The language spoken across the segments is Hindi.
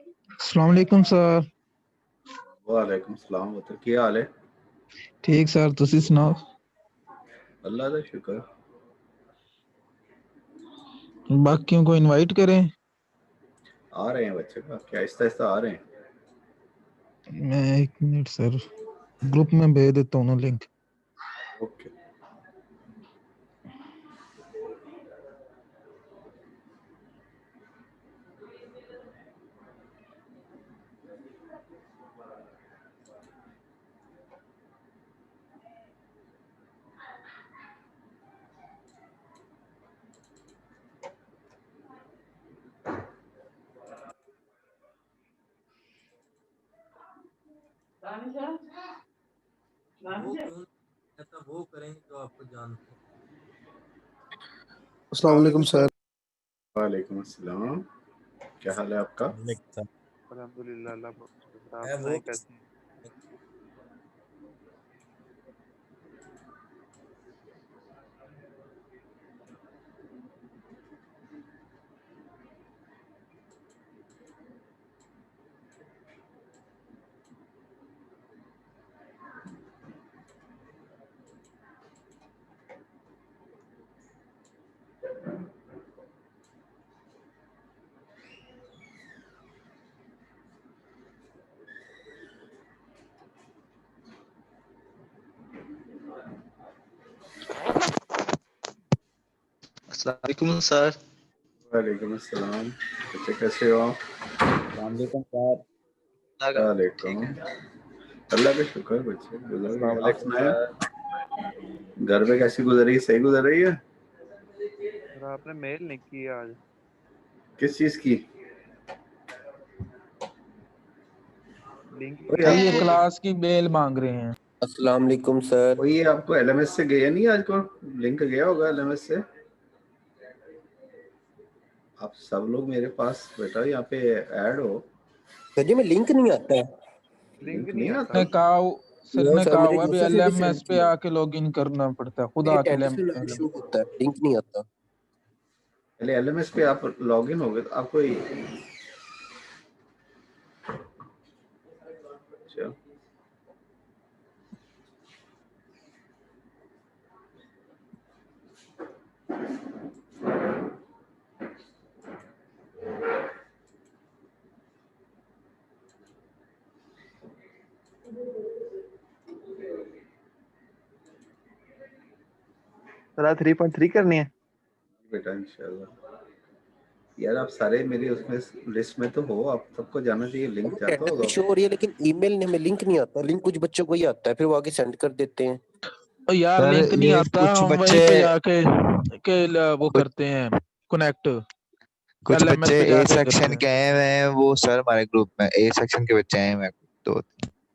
अस्सलाम वालेकुम सर। वालेकुम सलाम। बता की हाल है? ठीक सर, तुसी सुनाओ। अल्लाह का शुक्र। बाकियों को इनवाइट करें। आ रहे हैं बच्चे का क्या आहिस्ता आहिस्ता आ रहे हैं। मैं 1 मिनट सर, ग्रुप में भेज देता हूँ ना लिंक। ओके। वो कौन ऐसा वो करेंगे जो आपको जानते हैं। अस्सलाम वालेकुम सर। वालेकुम अस्सलाम। क्या हाल है आपका? अल्हम्दुलिल्लाह, अल्लाह का शुक्र। आप है वो सुनाएं कैसे हैं? अस्सलाम वालेकुम सर। वालेकुम अस्सलाम। बच्चे कैसे हो आप? वालेकुम सर। वालेकुम। ठीक है। अल्लाह का शुक्र। बच्चे गुजर अस्सलाम रही है। आप वालेकुम सुनाए सर। घर में कैसी गुजर रही है? सही गुजर रही है? सर आपने मेल नहीं की आज। किस चीज की? लिंक की वही सर ये आपको आपने। क्लास की बेल मांग रहे हैं। अस्सलाम वालेकुम सर। वही आपको एलएमएस से गया नहीं आज को? लिंक गया होगा एलएमएस से। आप सब लोग मेरे पास बेटा यहाँ पे ऐड हो। सर जी में लिंक नहीं आता है। लिंक लिंक नहीं नहीं आता। आता? ने कहा सर नो ने सर, कहा मुझे हुआ भी यूसुफ ने भी सेंड एलएमएस पे किया। आके लॉगिन करना पड़ता है, खुद मेरी आके टेंडर एलएम से इशू होता है, लिंक नहीं आता। पहले एलएमएस पे आप लॉग इन हो गए तो आपको अच्छा। सर आज 3.3 करनी है। बेटा इंशाल्लाह। यार आप सारे मेरे उसमें लिस्ट में तो हो, आप सबको जाना चाहिए, लिंक हमें जाता टेंडर होगा पे शो आपको। हो रही है लेकिन ईमेल में हमें लिंक नहीं आता। लिंक कुछ बच्चों को ही आता है, फिर वो आगे सेंड कर देते हैं। तो यार सर लिंक नहीं ये आता, कुछ हम बच्चे वहीं पे जाके वो कुछ करते हैं कनेक्ट, कुछ एलएमएस बच्चे पे ए जाके करते सेक्शन हैं। के आए हुए हैं। वो सर हमारे ग्रुप में ए सेक्शन के बच्चे आए हुए हैं तो।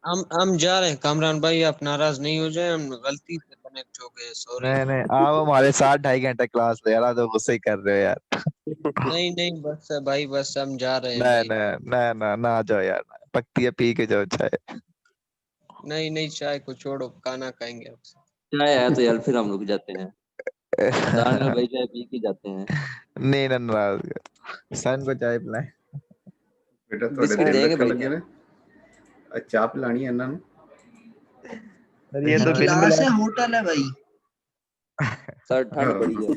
हम जा रहे हैं कामरान भाई, आप नाराज नहीं हो जाए, हम गलती से कनेक्ट हो गए, सॉरी। नहीं नहीं, आप हमारे साथ 2.5 घंटा क्लास ले यार, तो गुस्से ही कर रहे हो यार। नहीं नहीं बस भाई, बस हम जा रहे हैं नहीं भाई। नहीं नहीं ना ना आ जाओ यार, पकती है पी के जाओ चाहे। नहीं नहीं, चाय को छोड़ो, खाना खाएंगे आपसे। चाय आया तो यार फिर हम रुक जाते हैं। दानियल भाई चाय पी के जाते हैं। नहीं ना नाराज, सन को चाय पिलाए। बेटा थोड़े बिस्किट दिल देंगे रखने भाई लगे साहब। ने चाह पिलानी है इन्होंने। सर ये तो बिन क्लास मिला। है, होटल है भाई। सर ठंड बड़ी है।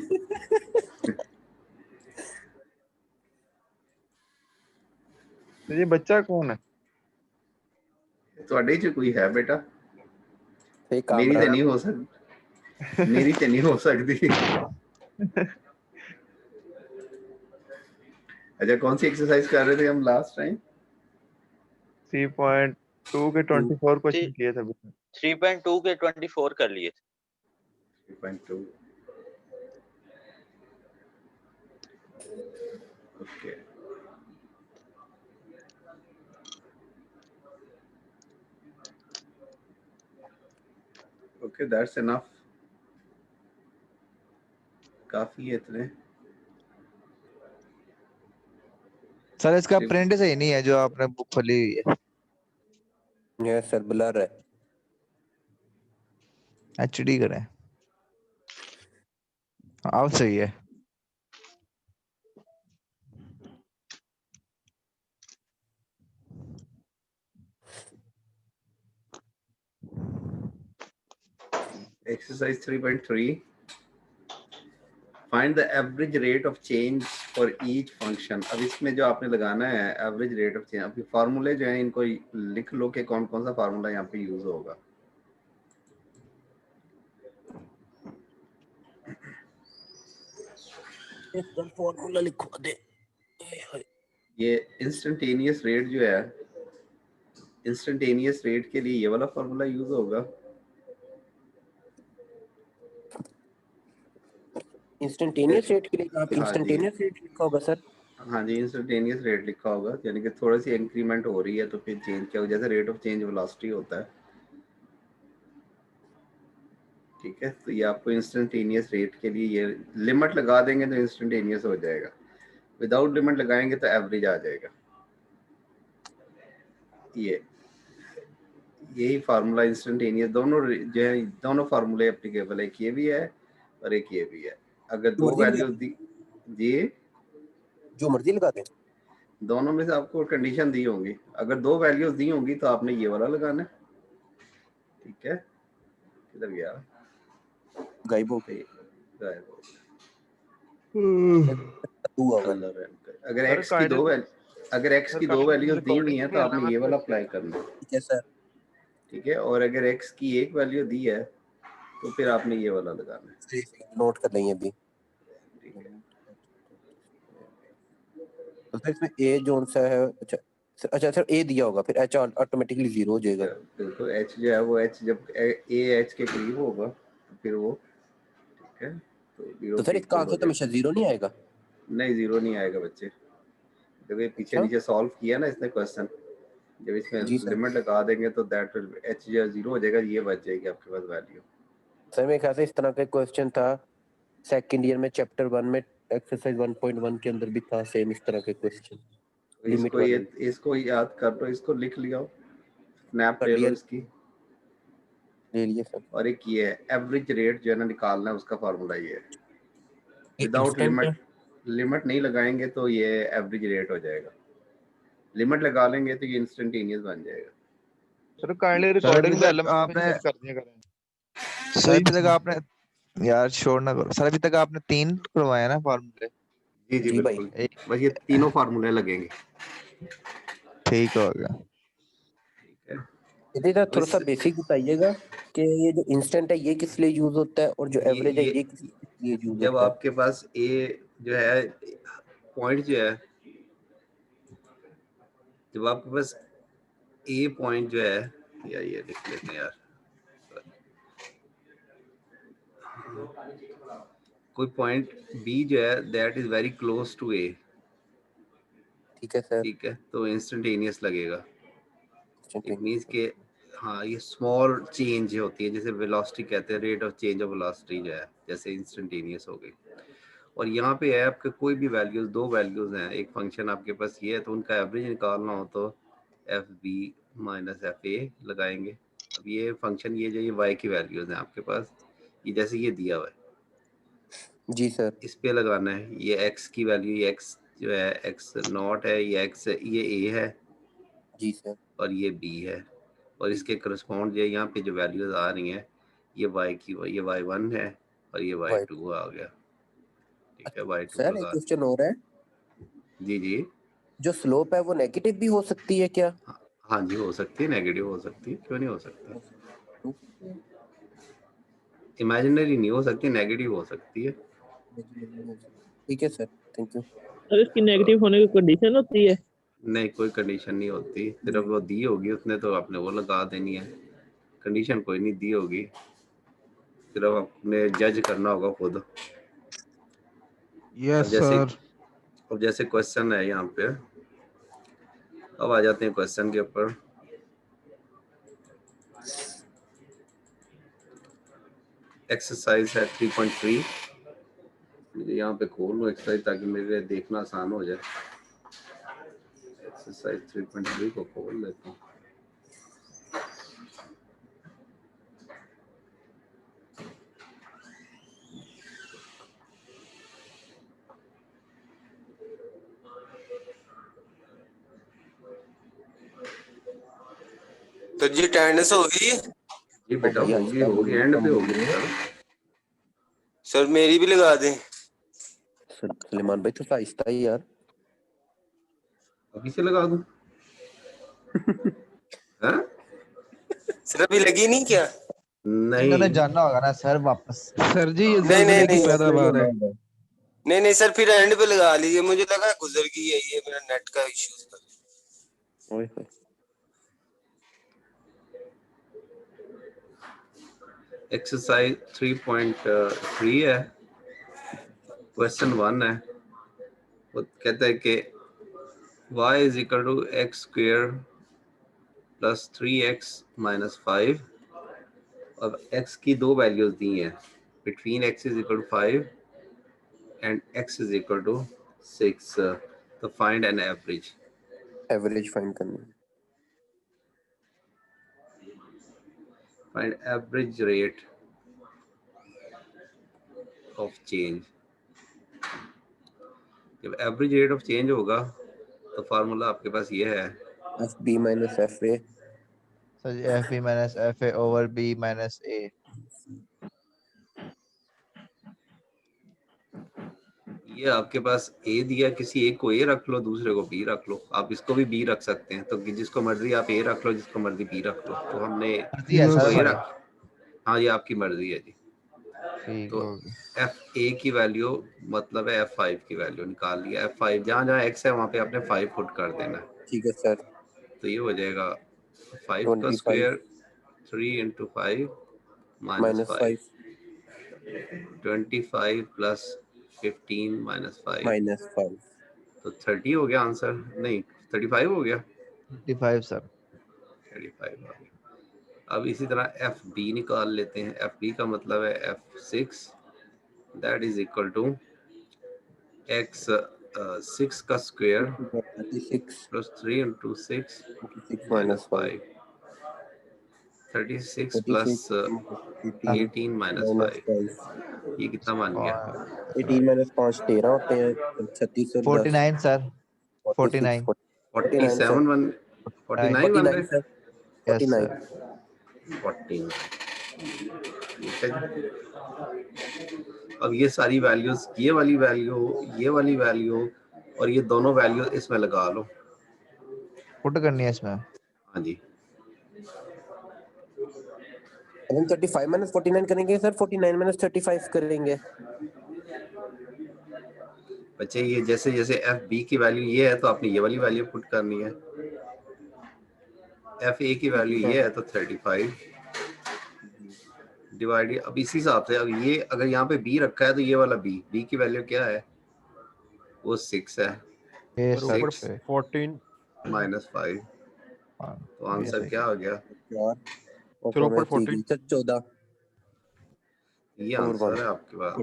सर ये बच्चा कौन है? थोड़े च कोई है बेटा? फिर मेरी तो कामरान। नहीं हो सकती, मेरी तो नहीं हो सकती। अच्छा कौन सी एक्सरसाइज कर रहे थे हम लास्ट टाइम? 3.2 के 24 क्वेश्चन किए थे अभी। 3.2 के 24 कर लिए थे। 3.2। ओके। Okay that's enough. काफी है इतने। सर इसका प्रिंट सही नहीं है जो आपने बुक खोली हुई है। यस सर, ब्लर है। एचडी करें, अब सही है। Exercise 3.3. Find the average rate of change for each function. अब इसमें जो आपने लगाना है average rate of change, आपके फार्मूले जो हैं इनको लिख लो कि कौन कौन सा फार्मूला यहाँ पे यूज होगा। फॉर्मूला लिखवा दे। ये इंस्टेंटेनियस रेट जो है, इंस्टेंटेनियस रेट के लिए ये वाला फार्मूला यूज होगा। इंस्टेंटेनियस रेट के लिए यहाँ पे हाँ जी। इंस्टेंटेनियस रेट लिखा होगा सर। हाँ जी, इंस्टेंटेनियस रेट लिखा होगा, यानी कि थोड़ी सी इंक्रीमेंट हो रही है तो फिर चेंज क्या हो, जैसे रेट ऑफ चेंज वेलोसिटी होता है। ठीक है, तो ये आपको इंस्टेंटेनियस रेट के लिए ये लिमिट लगा देंगे तो इंस्टेंटेनियस हो जाएगा, विदाउट लिमिट लगाएंगे तो एवरेज आ जाएगा। ये यही फार्मूला इंस्टेंटेनियस, दोनों जो है दोनों फार्मूले एप्लीकेबल है, एक ये भी है और एक ये भी है। अगर दो वैल्यू दी जी, जो मर्जी लगा दें, दोनों में से आपको कंडीशन दी होंगी, अगर दो वैल्यूज दी होंगी तो आपने ये वाला लगाना है। ठीक है, किधर गया, गायब हो गई। गायब हो होगा। गया। अगर x की दो अगर x की दो वैल्यूज दी हुई हैं तो आपने ये वाला अप्लाई करना है। ठीक है सर। ठीक है, और अगर x की एक वैल्यू दी है तो फिर आपने ये वाला लगाना है। नोट कर लेंगे अभी। ठीक है, तो फिर इसमें a जोन सा है। अच्छा सर, a दिया होगा फिर h ऑटोमेटिकली 0 हो जाएगा। बिल्कुल, h जो है वो h जब a h के करीब होगा तो फिर वो, ठीक है, तो सर इसका आंसर तो हमेशा 0 नहीं आएगा। नहीं, 0 नहीं आएगा बच्चे, जब ये पीछे नीचे सॉल्व किया ना इसने क्वेश्चन, जब इसमें लिमिट लगा देंगे तो दैट h जो 0 हो जाएगा, ये बच जाएगी आपके पास वैल्यू। सर मेरे ख्याल से इस तरह का क्वेश्चन था सेकंड ईयर में चैप्टर 1 में एक्सरसाइज 1.1 के अंदर भी था सेम इस तरह के क्वेश्चन। इसको याद कर लो, इसको लिख लिया, स्नैप ले लो इसकी, ले लिए सर। और एक ये है एवरेज रेट जो है ना निकालना है, उसका फार्मूला ये है, विदाउट लिमिट नहीं लगाएंगे तो ये एवरेज रेट हो जाएगा, लिमिट लगा लेंगे तो ये इंस्टेंटेनियस बन जाएगा। सर काइंडली रिकॉर्डिंग पे आपने कर दिया करें। सर अभी तक आपने, यार छोड़ ना करो सर, अभी तक आपने 3 करवाया ना फार्मूले? जी जी बिल्कुल, बस ये तीनों फार्मूले लगेंगे। ठीक हो गया। इधर थोड़ा सा बेसिक बताइएगा कि ये जो इंस्टेंट है ये किस लिए यूज होता है और जो एवरेज है ये किस लिए यूज होता है। जब आपके पास ए जो है पॉइंट जो है, जब आपके पास ए पॉइंट जो है, या ये लिख लेते हैं यार, कोई पॉइंट बी जो है that is very close to A, ठीक है सर, ठीक है, तो इंस्टेंटेनियस लगेगा। इट मींस के हाँ, ये स्मॉल चेंज होती है, जैसे वेलोसिटी कहते हैं, rate of change of velocity जो है, जैसे इंस्टेंटेनियस हो गई। और यहाँ पे है आपके कोई भी वैल्यूज, दो वैल्यूज हैं, एक फंक्शन आपके पास ये है, तो उनका एवरेज निकालना हो तो F B minus F A लगाएंगे। अब ये फंक्शन ये जो ये वाई की वैल्यूज हैं आपके पास, ये जैसे ये दिया हुआ है जी सर, इस पे लगाना है। ये एक्स की वैल्यू, ये एक्स जो है एक्स नॉट है, ये एक्स ये ए है जी सर, और ये बी है, और इसके करस्पॉन्ड जो यहाँ पे जो वैल्यूज आ रही हैं, ये वाई की, ये y1 है और ये y2 आ गया। ठीक है, y2 सर एक क्वेश्चन हो रहा है। जी जी, जो स्लोप है वो नेगेटिव भी हो सकती है क्या? हाँ जी, हो सकती है, नेगेटिव हो सकती है, क्यों नहीं हो सकती, इमेजिनरी नहीं हो सकती, नेगेटिव हो सकती है। ठीक है सर, थैंक यू। सर इसकी नेगेटिव होने की कंडीशन होती है? नहीं, कोई कंडीशन नहीं होती, सिर्फ वो दी होगी उसने तो आपने वो लगा देनी है, कंडीशन कोई नहीं दी होगी, सिर्फ आपने जज करना होगा खुद। Yes sir. अब जैसे क्वेश्चन है यहाँ पे, अब आ जाते हैं क्वेश्चन के ऊपर। एक्सरसाइज है 3.3, मुझे यहाँ पे खोल लो एक्सरसाइज ताकि मेरे देखना आसान हो जाए। एक्सरसाइज 3.3 को खोल लेता हूँ। तो जी अटेंडेंस हो गई? ये बेटा होगी एंड पे होगी सर। सर मेरी भी लगा दें। सलीमान भाई तो आहिस्ता ही यार। अभी से लगा दूं? हाँ? सर अभी लगी नहीं क्या? इन्होंने नहीं जानना होगा ना सर वापस। सर जी ये नहीं जलजले की नहीं पैदावार है। नहीं नहीं सर फिर एंड पे लगा लीजिए, मुझे लगा गुजर गई है, ये मेरा नेट का इश्यू था। ओए होए। एक्सरसाइज 3.3 है, क्वेश्चन 1 है। वो कहता है कि y is equal to x square plus 3x minus 5। अब x की दो वैल्यूज दी हैं, between x is equal to 5 and x is equal to 6। तो find an average. Average find करनी है। Find average rate of change. जब एवरेज रेट ऑफ चेंज होगा तो फार्मूला आपके पास ये है, F B minus F A. Sir ji F B minus F A over B minus ए। ये आपके पास a दिया, किसी एक को a रख लो, दूसरे को b रख लो। आप इसको भी b रख सकते हैं, तो जिसको मर्जी आप a रख लो, जिसको मर्जी b रख लो। तो हमने मर्जी है इसको सर a हमारी। रख, हाँ ये आपकी मर्जी है जी। ठीक तो होगी। fa की वैल्यू मतलब है f5 की वैल्यू निकाल लिया। f5 जहाँ जहाँ x है वहाँ पे आपने 5 पुट कर देना। ठीक है सर। तो ये हो जाएगा 5 का 25 square 3 into 5 minus minus 5, 5 25 plus 15 minus 5, minus 5। तो 30 हो गया आंसर। नहीं 35 हो गया। 55 सर। 35 आ गया। अब इसी तरह एफ बी निकाल लेते हैं। एफ बी का मतलब है f6, that is equal to x 6 का square 36 plus 3 into 6 minus minus 5, 36 plus 18 minus 5। ये कितना मान गया? 18 माइनस 5 13 होते हैं। 36 और 10 49 सर। 49 47 सर। वन 49 बन 49 रहे। सर। Yes 49 sir. 14। ठीक है जी। अब ये सारी वैल्यूज, ये वाली वैल्यू और ये दोनों वैल्यू इसमें लगा लो। पुट करनी है इसमें। हाँ जी, हम 35 माइनस 49 करेंगे सर। 49 माइनस 35 करेंगे। बच्चे ये जैसे जैसे एफ बी की वैल्यू ये है तो आपने ये वाली वैल्यू पुट करनी है। एफ ए की वैल्यू ये है तो 35 डिवाइडेड। अब इसी हिसाब से, अब ये अगर यहाँ पे बी रखा है तो ये वाला बी की वैल्यू क्या है? वो 6 है। ये तो सर 6 माइनस 5, तो आंसर क्या हो गया? सर 14। ये आंसर है आपके पास।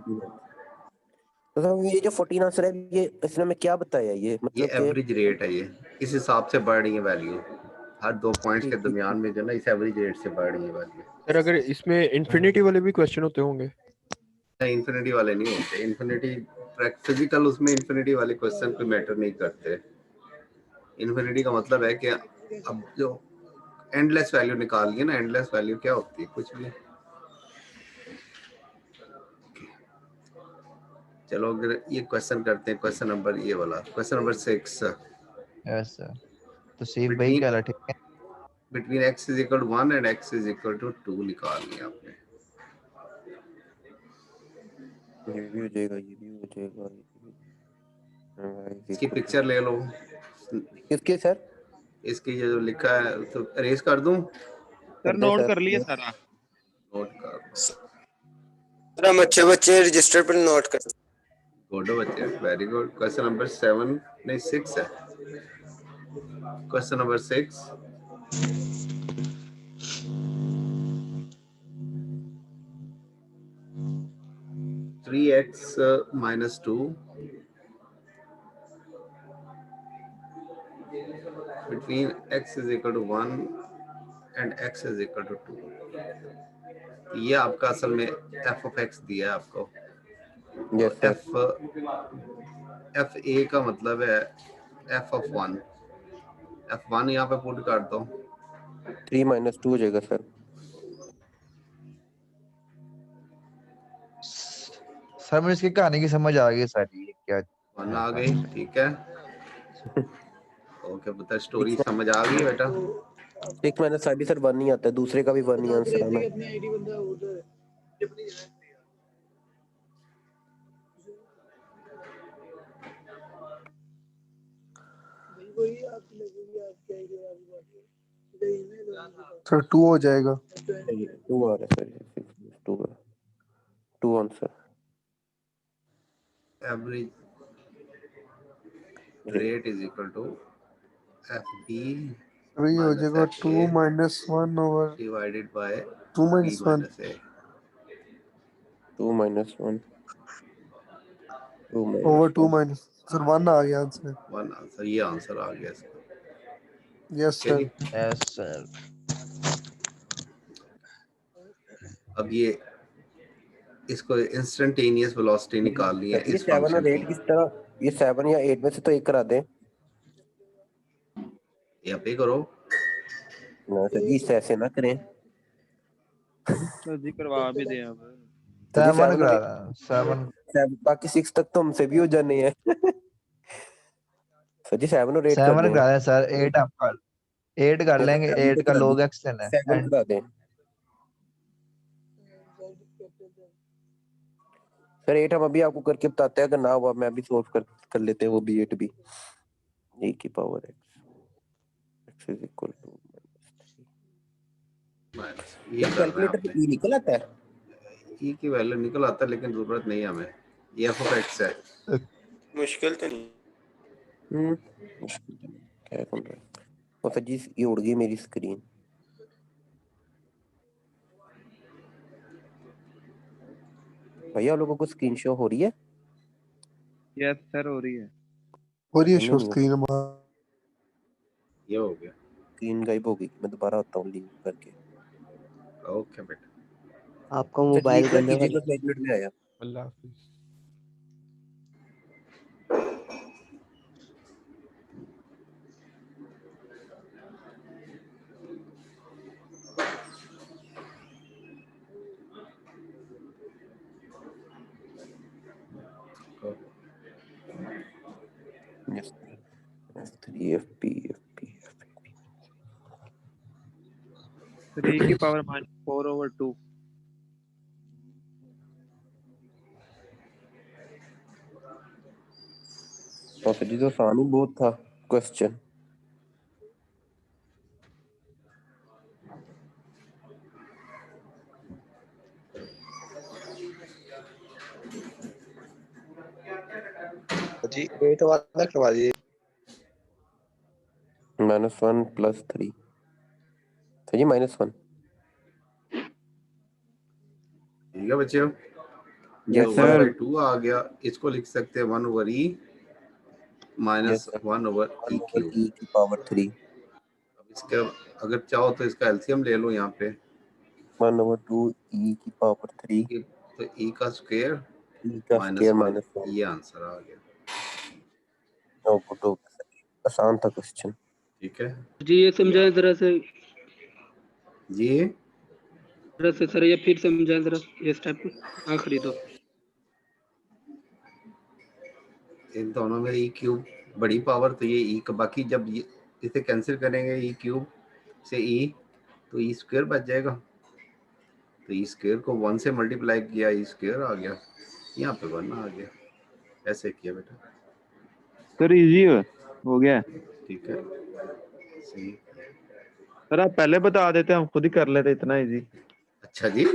तो सर ये जो 14 आंसर है, ये इसने में क्या बताया? ये ये मतलब कि एवरेज रेट है। ये इस हिसाब से बढ़ रही है वैल्यू, हर दो पॉइंट्स के दरमियान में जो ना इस एवरेज रेट से बढ़ रही है वैल्यू। सर अगर इसमें इन्फिनिटी वाले भी क्वेश्चन होते होंगे? नहीं इन्फिनिटी वाले नहीं होते। इन्फिनिटी फिजिकल, उसमें इन्फिनिटी वाले क्वेश्चन पे मैटर नहीं करते। इन्फिनिटी का मतलब है कि अब जो एंडलेस वैल्यू निकाल ली ना, एंडलेस वैल्यू क्या होती है? कुछ भी। चलो अगर ये क्वेश्चन करते हैं, क्वेश्चन नंबर ये वाला, क्वेश्चन नंबर 6। Yes sir. तो सेव भाई क्या ठीक है। Between x is equal to 1 and x is equal to 2 निकालनी है आपने। ये भी हो जाएगा, ये भी हो जाएगा। इसकी पिक्चर ले लो। किसके सर? इसकी जो लिखा है तो अरेज कर दूं? सर नोट कर लिए सारा। नोट कर। सर हम अच्छे बच्चे रजिस्टर पर नोट कर। गुड बच्चे, वेरी गुड। क्वेश्चन नंबर 7 नहीं 6 है। Question number 6, three x minus 2 between x is equal to 1 and x is equal to 2। ये आपका असल में f of x दिया है आपको। yes, f a का मतलब है f of 1। f1 यहाँ पे पुट कर दो। 3 माइनस 2 हो जाएगा सर। सर मुझे इसकी कहानी की समझ आ गई सारी, ये क्या वन आ गई, ठीक है। ओके बता, स्टोरी समझ आ गई बेटा। एक मैंने साइड सर 1 नहीं आता है, दूसरे का भी 1 ही आंसर आना है। सर 2 हो जाएगा। 2 आ रहा है sir, 2 answer. Average rate is equal to FB sir ये हो जाएगा 2 - 1 over divided by 2 - B 1 minus A। 2 - 1 over 2 - sir 1 आ गया आंसर। 1 आंसर, ये आंसर आ गया इसका। यस ठीक है सर। जी। Yes sir. अब ये इसको इंस्टेंटेनियस वेलोसिटी निकालनी है ये इस 7 और फंक्शन 8 की। किस तरह, ये 7 या 8 में से तो एक करा दे। यहाँ पे करो। ना सर जी, इससे ऐसे ना करें सर जी करवा भी दे अब। सर जी। 7 करा 7 बाकी 6 तक तो हमसे भी हो जाने हैं सर जी 7 और 8 कर 7 दें। करा दें सर, 8 आपका 8 कर लेंगे, 8 का log x लेना है 7 and करा दें सर। 8 हम अभी आपको करके बताते हैं, अगर ना हुआ मैं अभी सोल्व कर लेते हैं वो भी 8 भी। e की power x is equal to ये करना है कैलकुलेटर पे आपने। e निकल आता है। ई की वैल्यू निकल आता है, लेकिन जरूरत नहीं है हमें। ये f(x) है। मुश्किल तो नहीं। मुश्किल तो नहीं, क्या कर रहा है और सर जी ये उड़ गई मेरी स्क्रीन। भैया लोगों को स्क्रीन शो हो रही है? यस सर हो रही है। और ये नहीं, शो नहीं, स्क्रीन ये हो गया। स्क्रीन गायब हो गई। मैं दोबारा आता हूँ लिंक करके। ओके बेटा। आपका मोबाइल इतना करने कीजिएगा, वाला। 1 मिनट में आया। अल्लाह हाफिज। Yes, F3 FP 3 की पावर -4/2। और सर जी तो आसान ही बहुत था क्वेश्चन। जी 8 वाला करवा दीजिए। -1 + 3 सर जी -1। ठीक है बच्चों, Yes, तो sir. 1/2 आ गया। इसको लिख सकते हैं 1/e Yes, sir. -1/e 1 cube. e की पावर 3 अब इसके अगर चाहो तो इसका एलसीएम ले लो यहाँ पे। 1/2 e की पावर 3 तो e का स्क्वायर e का स्क्वायर -1, -1। ये आंसर आ गया। गुड, आसान था क्वेश्चन। ठीक है जी ये समझाएं जरा से। जी, जरा से सर ये फिर समझाएं जरा ये स्टेप आखिरी दो। इन दोनों में e क्यूब बड़ी पावर, तो ये e का, बाकी जब ये इसे कैंसिल करेंगे e क्यूब से e, तो e स्क्वायर बच जाएगा। तो e स्क्वायर को 1 से मल्टीप्लाई किया, e स्क्वायर आ गया, यहाँ पे 1 आ गया। ऐसे किया बेटा। सर इजी हो गया। ठीक है सही। सर आप पहले बता देते, हम खुद ही कर लेते, इतना इजी। अच्छा जी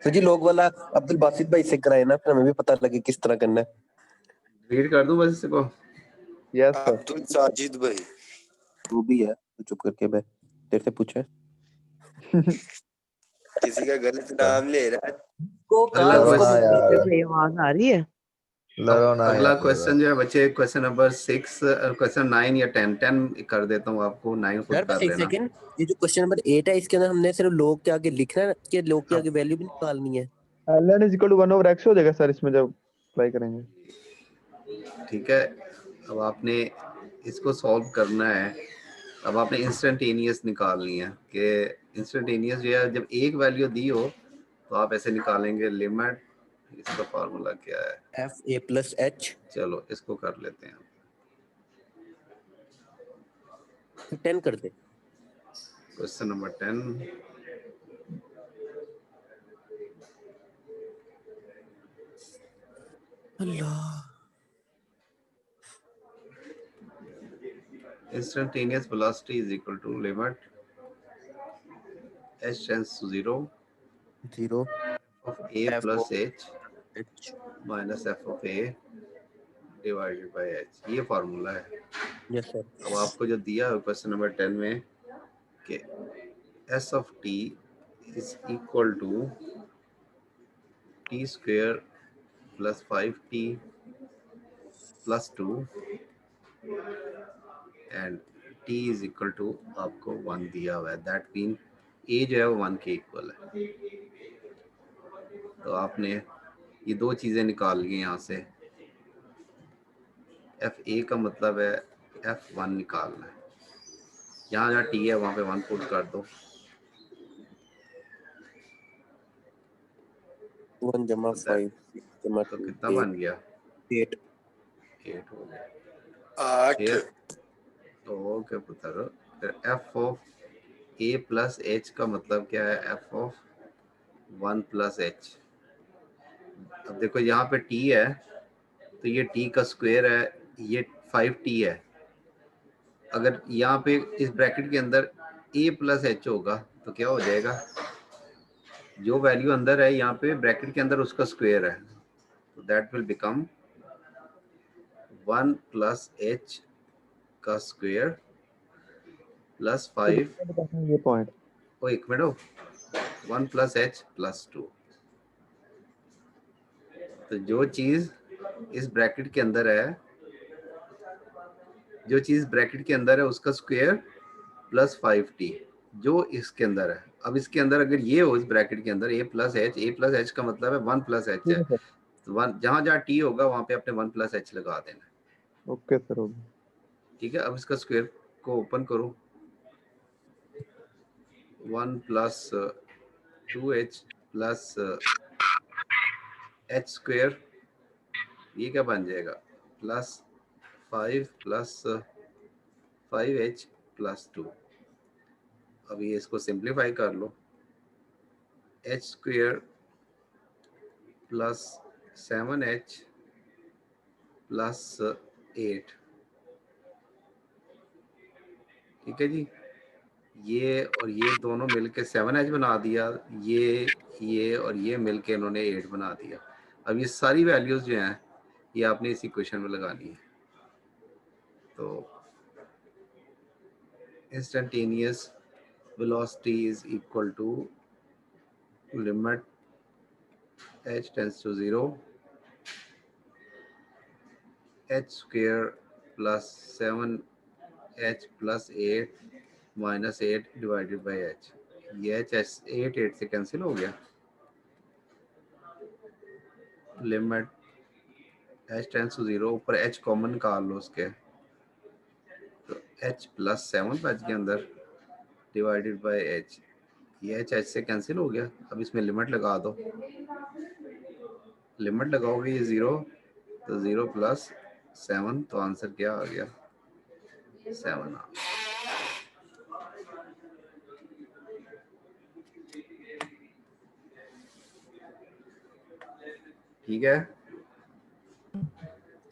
तो जी लोग वाला अब्दुल बासित भाई से कराए ना, फिर हमें भी पता लगे किस तरह करना है। रीड कर दूं बस इसको। Yes sir. अब्दुल साजिद भाई वो भी है तो चुप करके मैं तेरे से पूछा है। किसी का गलत नाम ले रहा है। को अगला लड़ो ना क्वेश्चन, यार, आवाज आ रही है। लड़ो ना अगला यार। क्वेश्चन जो है बच्चे, क्वेश्चन नंबर 6, क्वेश्चन 9 या 10 कर देता हूँ आपको, 9 खुद यार कर एक लेना। सेकंड, ये जो क्वेश्चन नंबर 8 है इसके अंदर हमने सिर्फ लोग के आगे लिखना है कि लोग के आगे वैल्यू भी निकालनी है। ln = 1/x हो जाएगा सर इसमें जब अप्लाई करेंगे। ठीक है, अब आपने इसको सॉल्व करना है। अब आपने इंस्टेंटेनियस निकालनी है कि इंस्टेंटेनियस जो है, जब एक वैल्यू दी हो तो आप ऐसे निकालेंगे लिमिट, इसका फार्मूला क्या है, एफ ए प्लस एच। चलो इसको कर लेते हैं, 10 कर दे। Question number 10, Allah. instantaneous velocity is equal to limit h tends to 0 of a F plus of h minus f of a divided by h, ये फार्मूला है। Yes sir. अब आपको जो दिया है क्वेश्चन नंबर 10 में कि s of t is equal to t square plus 5t plus 2 and t is equal to आपको 1 दिया हुआ है, दैट मीन a जो है वो 1 के इक्वल है। तो आपने ये दो चीजें निकाल ली यहाँ से, एफ ए का मतलब है f1 निकालना है, यहाँ जहाँ t है वहाँ पे 1 पुट कर दो, 1 जमा 5 जमा तो कितना बन गया, 8 हो गया 8। तो ओके पुत्र, फिर f of a plus h का मतलब क्या है, f ऑफ 1 प्लस h। अब देखो यहाँ पे t है तो ये t का स्क्वायर है, ये 5t है। अगर यहाँ पे इस ब्रैकेट के अंदर a प्लस h होगा तो क्या हो जाएगा, जो वैल्यू अंदर है यहाँ पे ब्रैकेट के अंदर उसका स्क्वायर है, तो that will become 1 plus h का स्क्वायर प्लस 5, ये पॉइंट, ओ एक मिनट, 1 प्लस h प्लस 2। तो जो चीज इस ब्रैकेट के अंदर है, जो चीज ब्रैकेट के अंदर है उसका स्क्वायर प्लस 5t जो इसके अंदर है। अब इसके अंदर अगर ये हो इस ब्रैकेट के अंदर a प्लस h का मतलब है 1 प्लस h है, तो जहां जहां t होगा वहां पे अपने 1 प्लस h लगा देना। ओके सर, ठीक है, अब इसका स्क्वायर को ओपन करो, 1 plus 2h plus h square, ये क्या बन जाएगा, प्लस 5 प्लस 5h प्लस 2। अब ये इसको सिंप्लीफाई कर लो, h square plus 7h plus 8, ठीक है जी। ये और ये दोनों मिलके 7h बना दिया, ये और ये मिलके इन्होंने 8 बना दिया। अब ये सारी वैल्यूज जो हैं ये आपने इस इक्वेशन में लगानी है। तो instantaneous velocity is equal to limit h tends to 0 h square plus 7h plus 8 minus 8 divided by h। ये h 8 से कैंसिल हो गया, लिमिट h tends to 0, ऊपर h कॉमन निकाल लो उसके, तो h प्लस 7 बच गया अंदर डिवाइडेड बाय h, ये h से कैंसिल हो गया। अब इसमें लिमिट लगा दो, लिमिट लगाओगे ये 0, तो 0 प्लस 7, तो आंसर क्या आ गया, 7 आ गया। ठीक है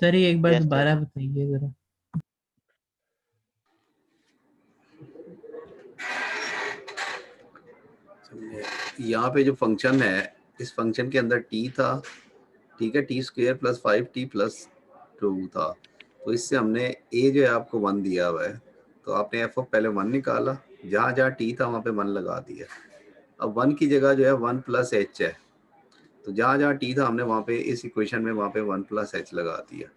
सर, ये एक बार दोबारा बताइए जरा। यहाँ पे जो फंक्शन है, इस फंक्शन के अंदर t था, ठीक है, T square plus 5t plus 2 था, तो इससे हमने a जो है आपको 1 दिया हुआ है, तो आपने f पहले 1 निकाला, जहाँ जहाँ t था वहाँ पे 1 लगा दिया। अब 1 की जगह जो है 1 प्लस h है, तो जहाँ जहाँ t था हमने वहाँ पे इस इक्वेशन में वहाँ पे 1 प्लस h लगा दिया।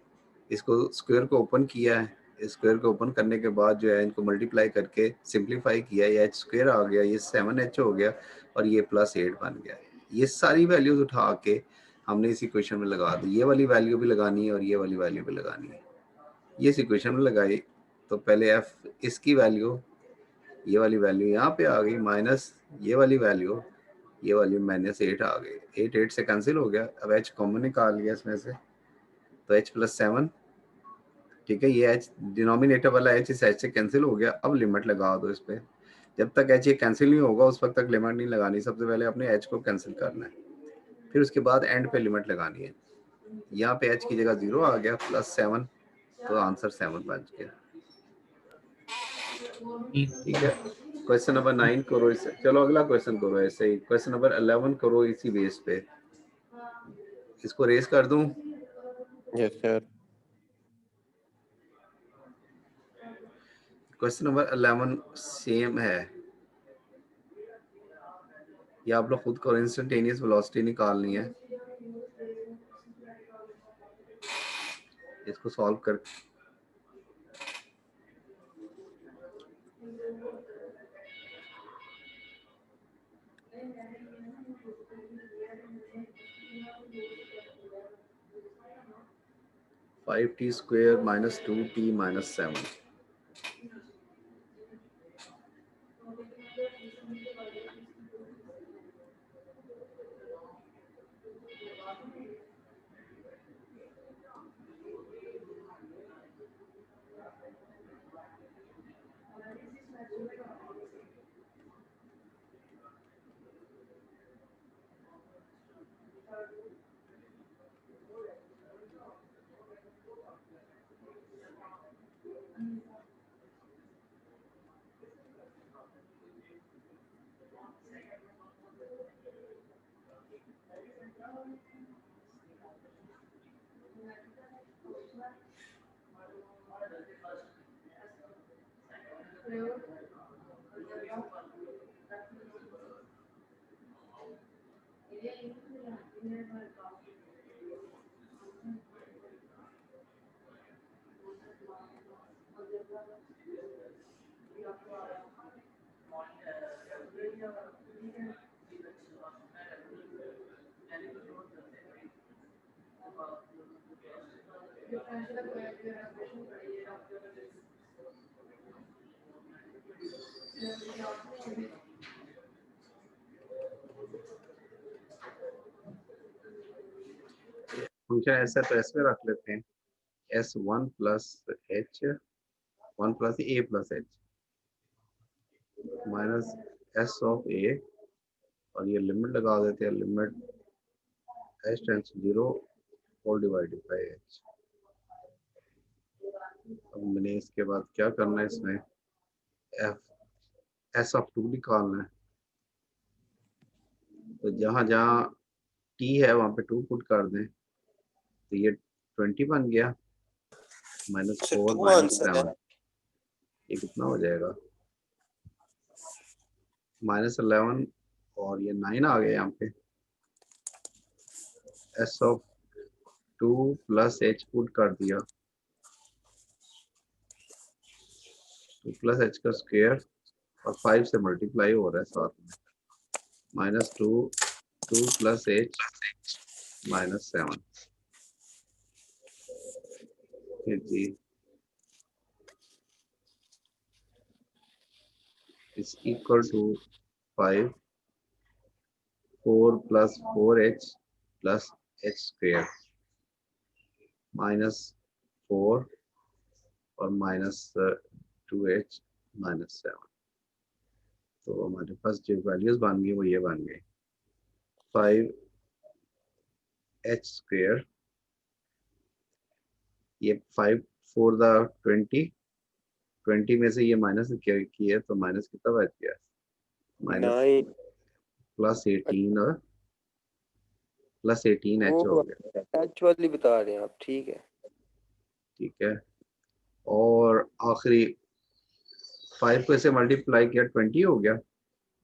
इसको स्क्वायर को ओपन किया है, स्क्वायर को ओपन करने के बाद जो है इनको मल्टीप्लाई करके सिंप्लीफाई किया, ये h स्क्वायर आ गया, ये 7h हो गया और ये प्लस 8 बन गया। ये सारी वैल्यूज उठा के हमने इस इक्वेशन में लगा दी, ये वाली वैल्यू भी लगानी है और ये वाली वैल्यू भी लगानी है। ये इस इक्वेशन में लगाई तो पहले f इसकी वैल्यू, ये वाली वैल्यू यहाँ पे आ गई, माइनस ये वाली वैल्यू ये वाली -8 आ गई, 8 से कैंसिल हो गया। अब h कॉमन निकाल लिया इसमें से, तो h + 7, ठीक है। ये h डिनोमिनेटर वाला h इस h से कैंसिल हो गया। अब लिमिट लगा दो इस पे, जब तक h ये कैंसिल नहीं होगा उस वक्त तक लिमिट नहीं लगानी। सबसे पहले अपने h को कैंसिल करना है, फिर उसके बाद एंड पे लिमिट लगानी है। यहाँ पे h की जगह 0 आ गया, +7, तो आंसर 7 बच गया। ठीक है, क्वेश्चन नंबर 9 करो इसे। चलो अगला क्वेश्चन करो ऐसे ही। क्वेश्चन नंबर 11 करो इसी बेस पे। इसको रेस कर दूं? Yes sir. Question number 11 same है, या आप लोग खुद को इंस्टेंटेनियस वेलोसिटी निकालनी है। इसको सॉल्व कर (5t² - 2t - 7). फंक्शन ऐसा तो ऐसे रख लेते हैं, s1 + h 1 + a + h minus s of a, और ये लिमिट लगा देते हैं, limit h tends to 0 whole divided by h। अब मैंने इसके बाद क्या करना है, इसमें s ऑफ 2 निकालना है। तो जहां जहां t है वहां पे 2 पुट कर दें, तो ये 20 बन गया, -4 -7, ये कितना हो जाएगा, -11, और ये 9 आ गया यहाँ पे। s ऑफ 2 + h पुट कर दिया, 2 + h का स्क्वायर, और 5 से मल्टीप्लाई हो रहा है साथ में, -2 2 + h -7। फिर जी is equal to 5 4 + 4h + h square -4 और -2h -7। तो हमारे पास जो वैल्यूज बन गई वो ये बन गई, 5h square, ये 5 4 = 20 में से ये माइनस किया तो माइनस कितना बच गया, माइनस +18 और +18h हो गया। एच वाली बता रहे हैं आप, ठीक है। ठीक है, और आखिरी 5 को इसे मल्टीप्लाई किया 20 हो गया।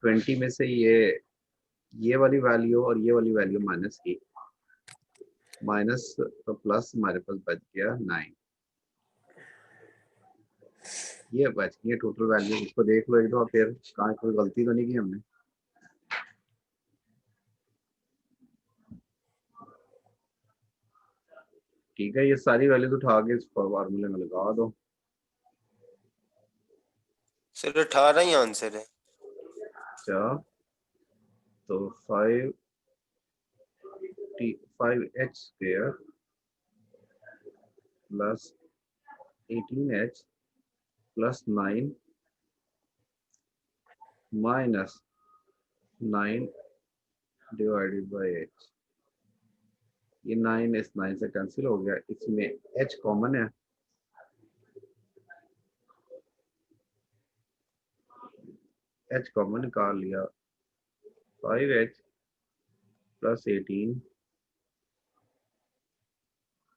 20 में से ये वाली वैल्यू और ये वाली वैल्यू माइनस की, माइनस तो प्लस हमारे पास बच गया 9। ये बच गई टोटल वैल्यू। इसको देख लो एक दो, फिर कहाँ कोई गलती तो नहीं की हमने। ठीक है, ये सारी वैल्यूज उठा के इस फार्मूले में लगा दो। सर 18 ही आंसर है। अच्छा, तो 5h square plus 18h plus 9 minus 9 divided by h। ये 9 इस 9 से कैंसिल हो गया, इसमें h कॉमन है, h कॉमन निकाल लिया, 5h प्लस 18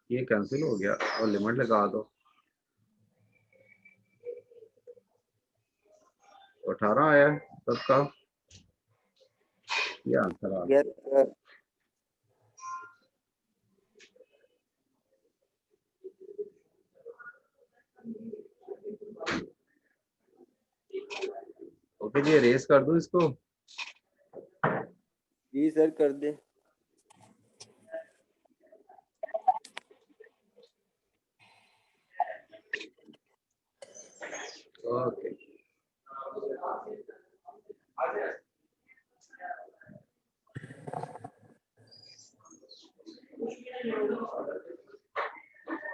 ये कैंसिल हो गया और लिमिट लगा दो, 18 आया सबका, ये आंसर आ गया। ओके जी, रेस कर दूं इसको? जी सर कर दे। ओके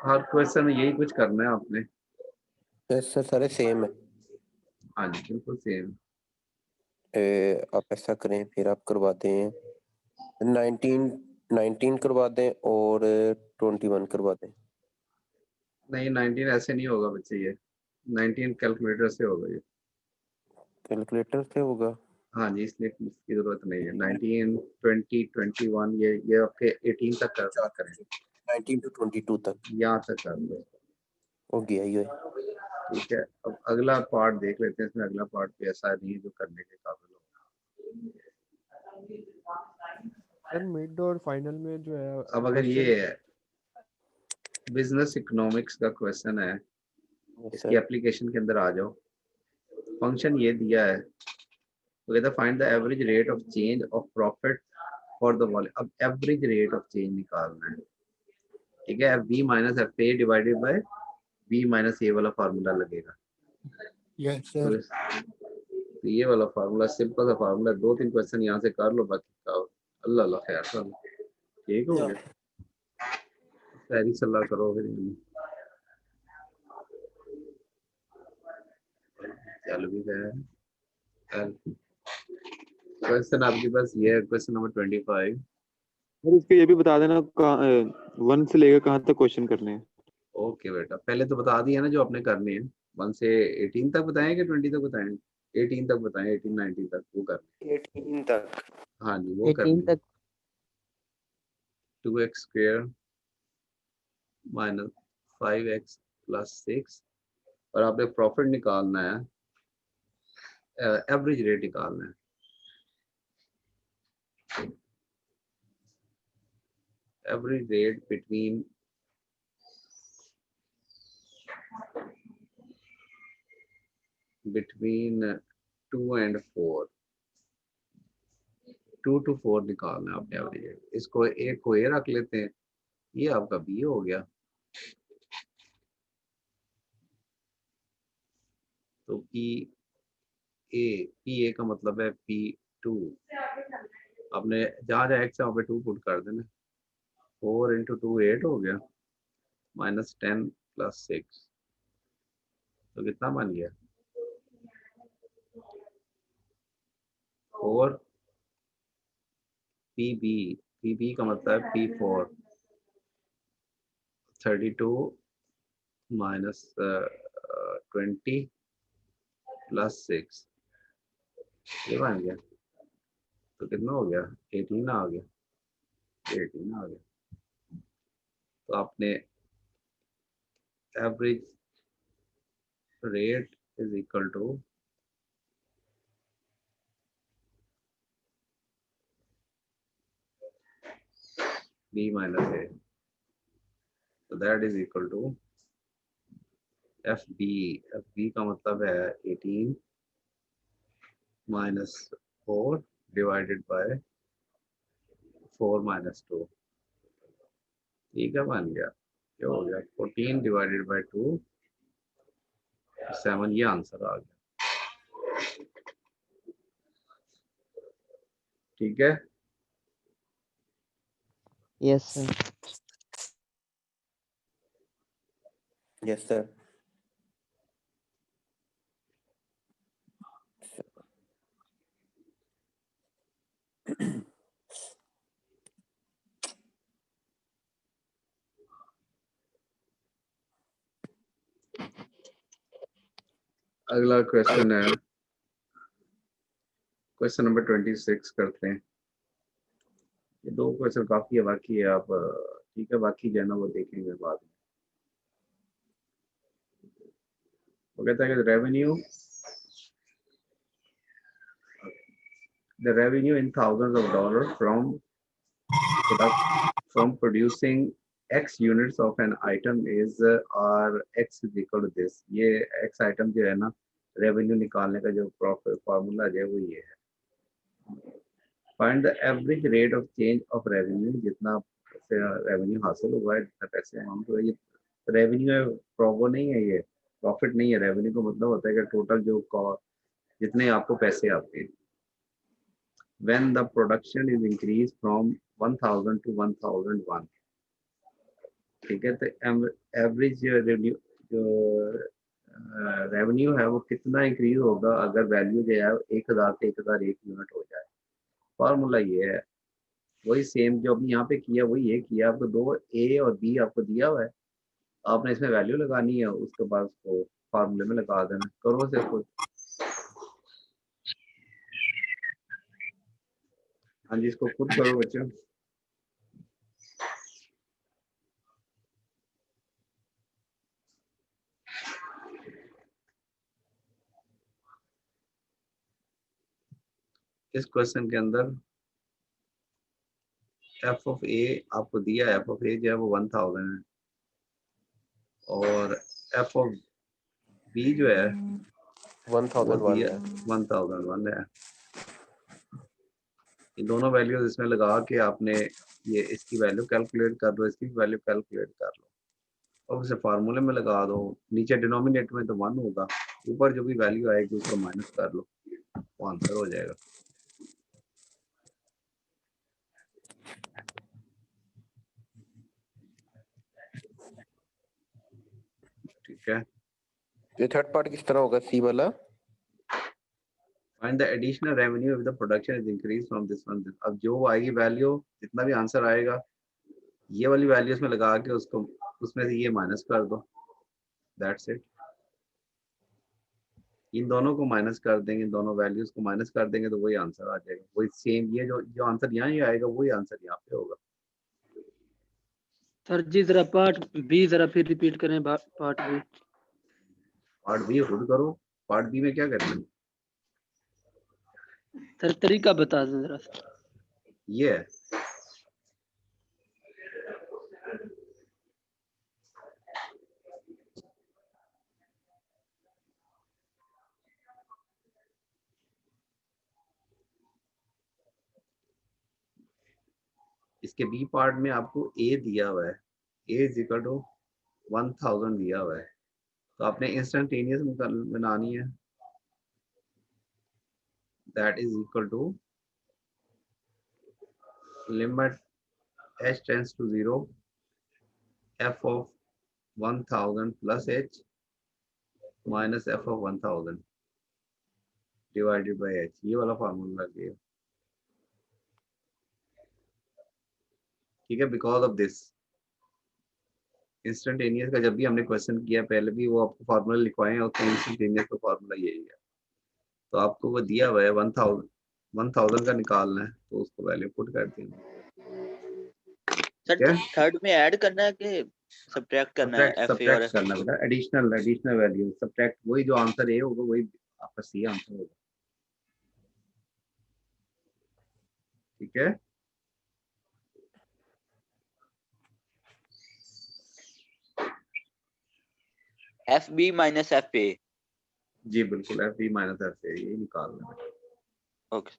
हर क्वेश्चन में यही कुछ करना है आपने। सर सारे सेम है। हाँ जी बिल्कुल सेम। आप ऐसा करें, फिर आप करवा दें 19 करवा दें और 21 करवा दें। नहीं 19 ऐसे नहीं होगा बच्चे, ये 19 कैलकुलेटर से होगा ये। कैलकुलेटर से होगा? हाँ जी, इसलिए इसकी जरूरत नहीं है। 19 20 21 ये आपके 18 तक करें, 19 to 22 तक यहाँ तक कर लो। हो गया ये। ठीक है, अब अगला पार्ट देख लेते हैं। इसमें अगला पार्ट भी ऐसा नहीं है जो करने के काबिल हो। सर मिड और फाइनल में जो है अब अगर ये बिजनेस इकोनॉमिक्स का क्वेश्चन है, इसकी एप्लीकेशन के अंदर आ जाओ। फंक्शन ये दिया है, तो find the average rate of change of profit for the volume. अब एवरेज रेट ऑफ चेंज निकालना है, ठीक है। B minus F A divided by B minus A वाला फार्मूला लगेगा। Yes sir. तो ये वाला फार्मूला सिंपल सा फार्मूला, 2-3 क्वेश्चन यहाँ से कर लो, बाकी का अल्लाह अल्लाह खैर कर। ठीक हो गया, सारी सलाह करो फिर। चल भी गया क्वेश्चन आपके पास ये है, क्वेश्चन नंबर 25। और इसको ये भी बता देना कहाँ 1 से लेकर कहाँ तक क्वेश्चन करने हैं। ओके बेटा, पहले तो बता दिया ना जो आपने करने हैं। 1 से 18 तक बताएं कि 20 तक बताएं? 18 तक बताएं, 18 19 तक वो कर। 18 तक। हाँ जी वो कर। 18 तक। 2x square minus 5x plus 6, और आपने प्रॉफिट निकालना है, एवरेज रेट निकालना है। Average rate between 2 and 4, 2 to 4 निकालना है आपने एवरेज रेट। इसको एक को ए रख लेते हैं, ये आपका बी हो गया। तो पी ए का मतलब है P2। आपने जहाँ जहाँ एक्स है वहाँ पे 2 पुट कर देना। 4 into 2 8 हो गया, माइनस 10 प्लस 6, तो कितना बन गया? 4 पी का मतलब है P4, 32 माइनस 20 प्लस 6, ये बन गया। तो कितना हो गया? 18 आ गया, 18 आ गया। तो आपने average rate is equal to B minus A, तो that is equal to F B का मतलब है 18 माइनस 4 डिवाइडेड बाय 4 माइनस 2। ठीक है, बन गया। क्या हो गया? 14 डिवाइडेड बाय 2 7, ये आंसर आ गया। ठीक है। Yes sir. Yes sir. अगला क्वेश्चन है क्वेश्चन नंबर 26 करते हैं। ये दो क्वेश्चन काफी है, बाकी है आप ठीक है, बाकी जो है ना वो देखेंगे बाद में। वो कहता है कि the revenue in thousands of dollars from producing X units of an item is or X is equal to this। ये X आइटम जो है ना रेवेन्यू निकालने का जो प्रॉफिट फार्मूला है वो ये है। Find the average rate of change of revenue, जितना रेवेन्यू हासिल हुआ है जितना पैसे अमाउंट हुआ। ये रेवेन्यू है, प्रॉफिट नहीं है, ये प्रॉफिट नहीं है। रेवेन्यू का मतलब होता है कि टोटल जो जितने आपको पैसे आते हैं। when the production is increased from 1000 to 1001, ठीक है। तो एवरेज रेवेन्यू जो रेवेन्यू है वो कितना इंक्रीज होगा अगर वैल्यू जो है 1000 से 1001 यूनिट हो जाए। फार्मूला ये है, वही सेम जो अभी यहाँ पे किया वही ये किया। आपको दो ए और बी आपको दिया हुआ है, आपने इसमें वैल्यू लगानी है, उसके बाद उसको फार्मूले में लगा देना। करो से खुद। हाँ जी, इसको खुद करो बच्चों। इस क्वेश्चन के अंदर एफ ऑफ ए आपको दिया है, एफ ऑफ ए जो है वो 1000 है और एफ ऑफ बी जो है 1001 है। 1001 है। ये दोनों वैल्यूज इसमें लगा के आपने ये इसकी वैल्यू कैलकुलेट कर लो, इसकी वैल्यू कैलकुलेट कर लो और उसे फार्मूले में लगा दो। नीचे डिनोमिनेटर में तो 1 होगा, ऊपर जो भी वैल्यू आएगी उसको माइनस कर लो, वो आंसर हो जाएगा। ठीक है। ये थर्ड पार्ट किस तरह होगा सी वाला? Find the additional revenue if the production is increased from this one। अब जो आएगी वैल्यू, जितना भी आंसर आएगा ये वाली वैल्यू इसमें लगा के उसको उसमें से ये माइनस कर दो। That's it. इन दोनों को माइनस कर देंगे, इन दोनों वैल्यूज को माइनस कर देंगे तो वही आंसर आ जाएगा। वही सेम ये जो आंसर यहाँ ही आएगा वही आंसर यहाँ पे होगा। सर जी जरा पार्ट बी जरा फिर रिपीट करें, पार्ट बी। पार्ट बी खुद करो। पार्ट बी में क्या करना है? सर तरीका बता दें जरा। ये है इसके बी पार्ट में आपको ए दिया हुआ है, ए इज इक्वल टू 1000 दिया हुआ है, तो आपने इंस्टेंटेनियस बनानी है। That is equal to limit h tends to 0 f of 1000 plus h minus f of 1000 divided by h। ये वाला फार्मूला लगेगा, ठीक है। बिकॉज ऑफ दिस इंस्टेंटेनियस का जब भी हमने क्वेश्चन किया पहले भी वो आपको फार्मूला लिखवाए हैं, उसका इंस्टेंटेनियस का फार्मूला यही है। तो आपको वो दिया हुआ है 1000 का निकालना है, तो उसको वैल्यू पुट कर देंगे। सर थर्ड में ऐड करना है कि सब्ट्रैक्ट करना है? सब्ट्रैक्ट करना बेटा, एडिशनल वैल्यू सब्ट्रैक्ट। वही जो आंसर ए होगा वही आपका सी आंसर होगा, ठीक है। F B minus F A. जी बिल्कुल, F B minus F A ये निकालना है। ओके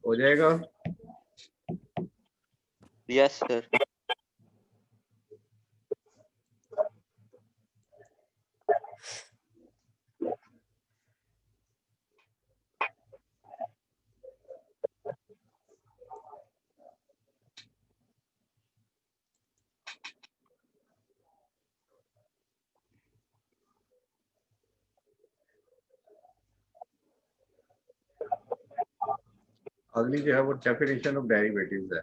हो जाएगा। Yes sir. अगली जो है वो डेफिनेशन ऑफ डेरिवेटिव्स है।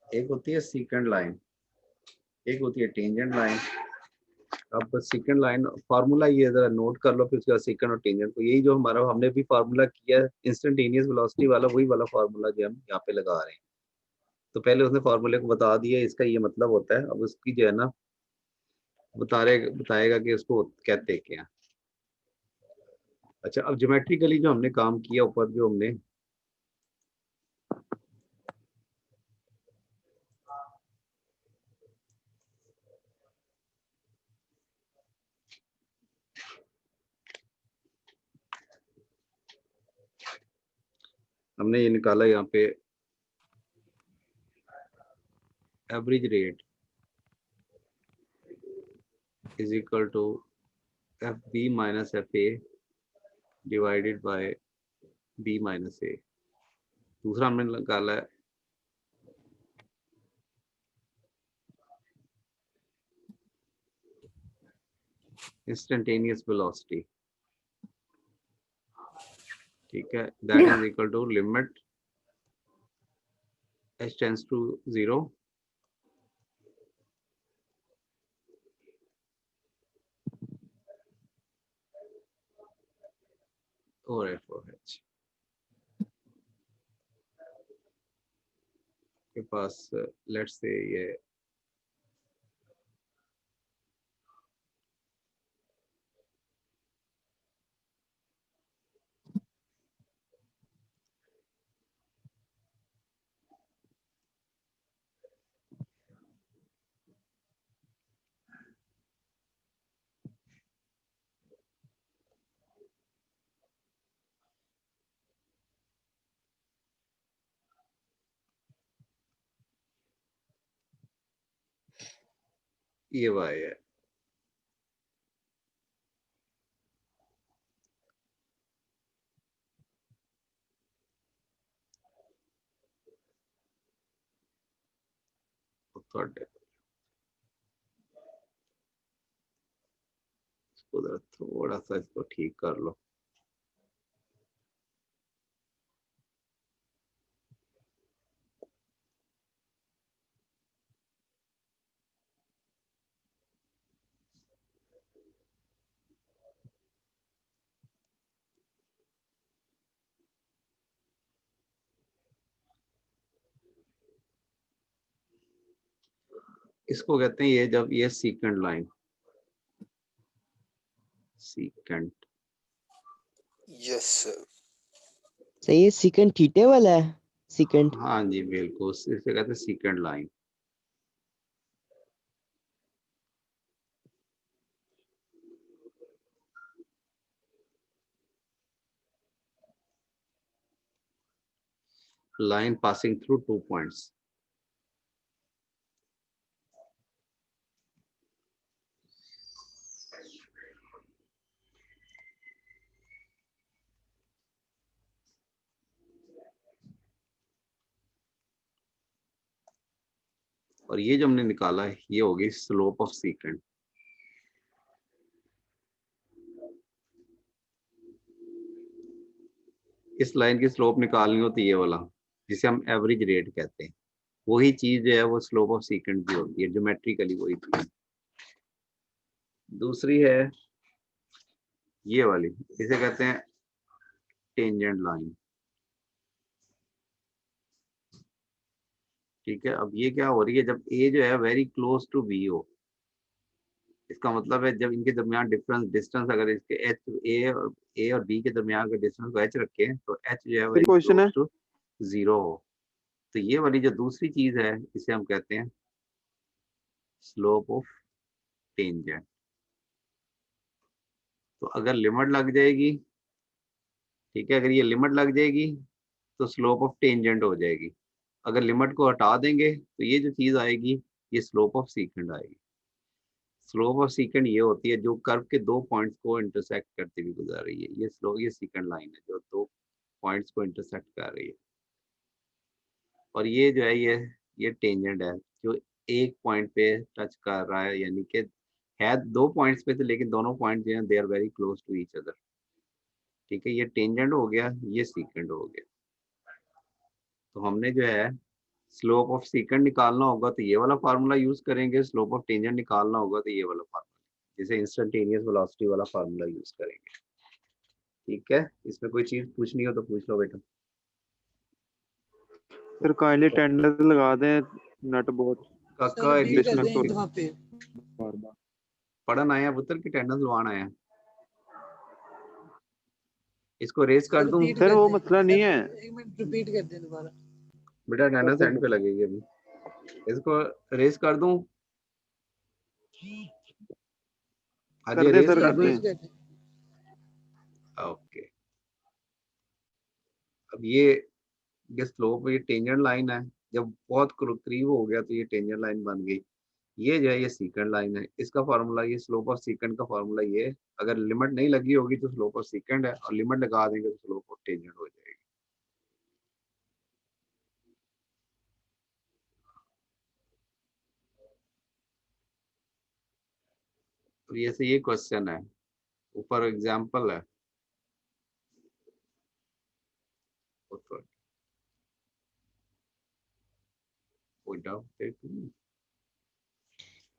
एक होती है सीकेंट लाइन, एक होती है टेंजेंट लाइन। अब सेकंड लाइन फार्मूला ये जरा नोट कर लो, फिर उसके बाद सेकंड और टेंजेंट को, यही जो हमारा हमने भी फार्मूला किया इंस्टेंटेनियस वेलोसिटी वाला, वही वाला फार्मूला जो हम यहाँ पे लगा रहे हैं। तो पहले उसने फार्मूले को बता दिया, इसका ये मतलब होता है। अब उसकी जो है ना बताएगा कि उसको कहते क्या। अच्छा, अब ज्योमेट्रिकली जो हमने काम किया ऊपर, जो हमने ये निकाला यहाँ पे average rate is equal to F B minus F A divided by B minus A. दूसरा हमने निकाला है इंस्टेंटेनियस वेलोसिटी, ठीक है, that is equal to limit h tends to 0 और एफ ऑफ एच के पास लेट्स से ये वाई है। थोड़ा सा इसको ठीक कर लो। इसको कहते हैं ये जब ये secant line, secant, yes sir. सही है, सीकेंट थीटे वाला है सीकेंट। हाँ जी बिल्कुल, इसे कहते हैं secant line. Line passing through 2 points. और ये जो हमने निकाला है ये होगी स्लोप ऑफ सीकेंट। इस लाइन की स्लोप निकालनी होती है ये वाला, जिसे हम एवरेज रेट कहते हैं। वही चीज जो है वो स्लोप ऑफ सीकेंट भी होती है, ज्योमेट्रिकली वही चीज। दूसरी है ये वाली, इसे कहते हैं टेंजेंट लाइन, ठीक है। अब ये क्या हो रही है, जब ए जो है वेरी क्लोज टू बी हो, इसका मतलब है जब इनके दरमियान डिस्टेंस अगर इसके ए और बी के दरमियान का डिस्टेंस को एच रखें तो एच जो है वेरी क्लोज टू 0 हो, तो ये वाली जो दूसरी चीज है इसे हम कहते हैं स्लोप ऑफ टेंजेंट। तो अगर लिमिट लग जाएगी, ठीक है, अगर ये लिमिट लग जाएगी तो स्लोप ऑफ टेंजेंट हो जाएगी। अगर लिमिट को हटा देंगे तो ये जो चीज आएगी ये स्लोप ऑफ सीकेंट आएगी। स्लोप ऑफ सीकेंट ये होती है जो कर्व के 2 पॉइंट्स को इंटरसेक्ट करते हुए गुजर रही है। ये सीकेंट लाइन है जो 2 पॉइंट्स को इंटरसेक्ट कर रही है। और ये जो है ये टेंजेंट है जो एक पॉइंट पे टच कर रहा है, यानी कि है 2 पॉइंट्स पे थे, लेकिन दोनों पॉइंट जो है they are very close to each other. ठीक है, ये टेंजेंट हो गया, ये सीकेंड हो गया। तो हमने जो है स्लोप ऑफ सीकेंड निकालना होगा तो ये वाला फार्मूला यूज करेंगे, स्लोप ऑफ टेंजेंट निकालना होगा तो ये वाला फार्मूला, जैसे इंस्टेंटेनियस वेलोसिटी वाला फार्मूला यूज करेंगे। ठीक है, इसमें कोई चीज पूछनी हो तो पूछ लो बेटा। सर काइंडली अटेंडेंस लगा दें नट बहुत काका डिस्कनेक्ट वहाँ पे बार बार। पढ़न आया पुत्र की अटेंडेंस लवान आया, इसको रेस कर दूं? सर वो मसला नहीं है, एक मिनट रिपीट कर दें दोबारा। बेटा अटेंडेंस एंड पे लगेगी अभी, इसको रेस कर दूं? अजय रेस सर कर दूं? करते हैं। ओके, अब ये स्लोप, ये टेंजेंट लाइन है, जब बहुत करीब हो गया तो ये टेंजेंट लाइन बन गई। ये जो है ये सीकेंड लाइन है, इसका फार्मूला, ये स्लोप ऑफ सीकेंड का फार्मूला ये, अगर लिमिट नहीं लगी होगी तो स्लोप ऑफ सीकेंड है, और लिमिट लगा देंगे तो स्लोप ऑफ टेंजेंट हो जाएगी। तो ये क्वेश्चन है, ऊपर एग्जांपल है।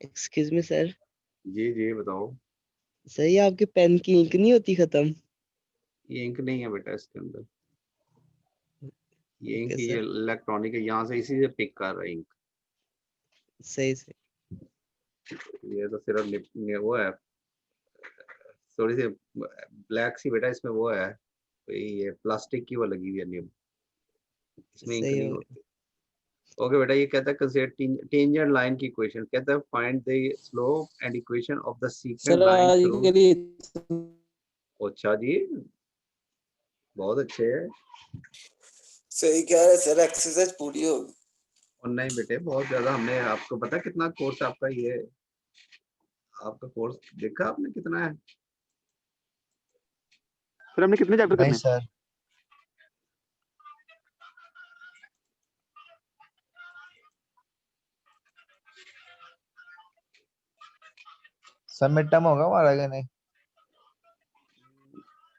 Excuse me sir. जी जी बताओ। सर ये आपके पेन की इंक नहीं होती खत्म? ये इंक नहीं है बेटा इसके अंदर, ये इंक ओके ये सर, इलेक्ट्रॉनिक है, यहाँ से इसी से पिक कर रहा है इंक। सही से। ये तो सिर्फ वो है, थोड़ी सी ब्लैक सी बेटा, इसमें वो है कोई, ये प्लास्टिक की वो लगी हुई है निब, इसमें इंक सही नहीं हो होती। ओके बेटा, ये कहता है कंसीडर टेंजेंट लाइन की इक्वेशन, कहता है find the slope and equation of the secant line through. अच्छा जी, बहुत अच्छे है। सही कह रहे सर, एक्सरसाइज पूरी होगी। और नहीं बेटे, बहुत ज्यादा, हमने आपको पता कितना कोर्स आपका ये, आपका कोर्स देखा आपने कितना है? सर हमने कितने चैप्टर करने नहीं हैं? सर, सब मिड टर्म होगा हमारा कि नहीं?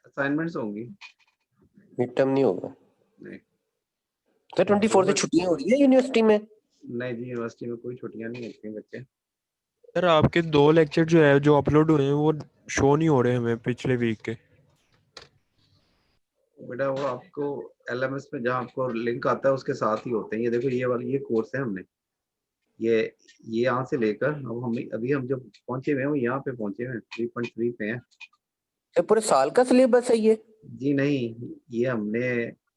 असाइनमेंट्स होंगी। मिड टर्म नहीं होगा नहीं सर। 24 से छुट्टियां हो रही है यूनिवर्सिटी में? नहीं जी, यूनिवर्सिटी में कोई छुट्टियां नहीं होती हैं बच्चे। सर आपके 2 लेक्चर जो है जो अपलोड हुए हैं वो शो नहीं हो रहे हमें पिछले वीक के। बेटा वो आपको एलएमएस में जहाँ आपको लिंक आता है उसके साथ ही होते हैं। ये देखो, ये वाला ये कोर्स है, हमने ये यहाँ से लेकर अब हम अभी हम जब पहुंचे हुए हैं वो यहाँ पे पहुंचे हुए हैं, 3.3 पे हैं। ये पूरे साल का सिलेबस है ये? जी नहीं, ये हमने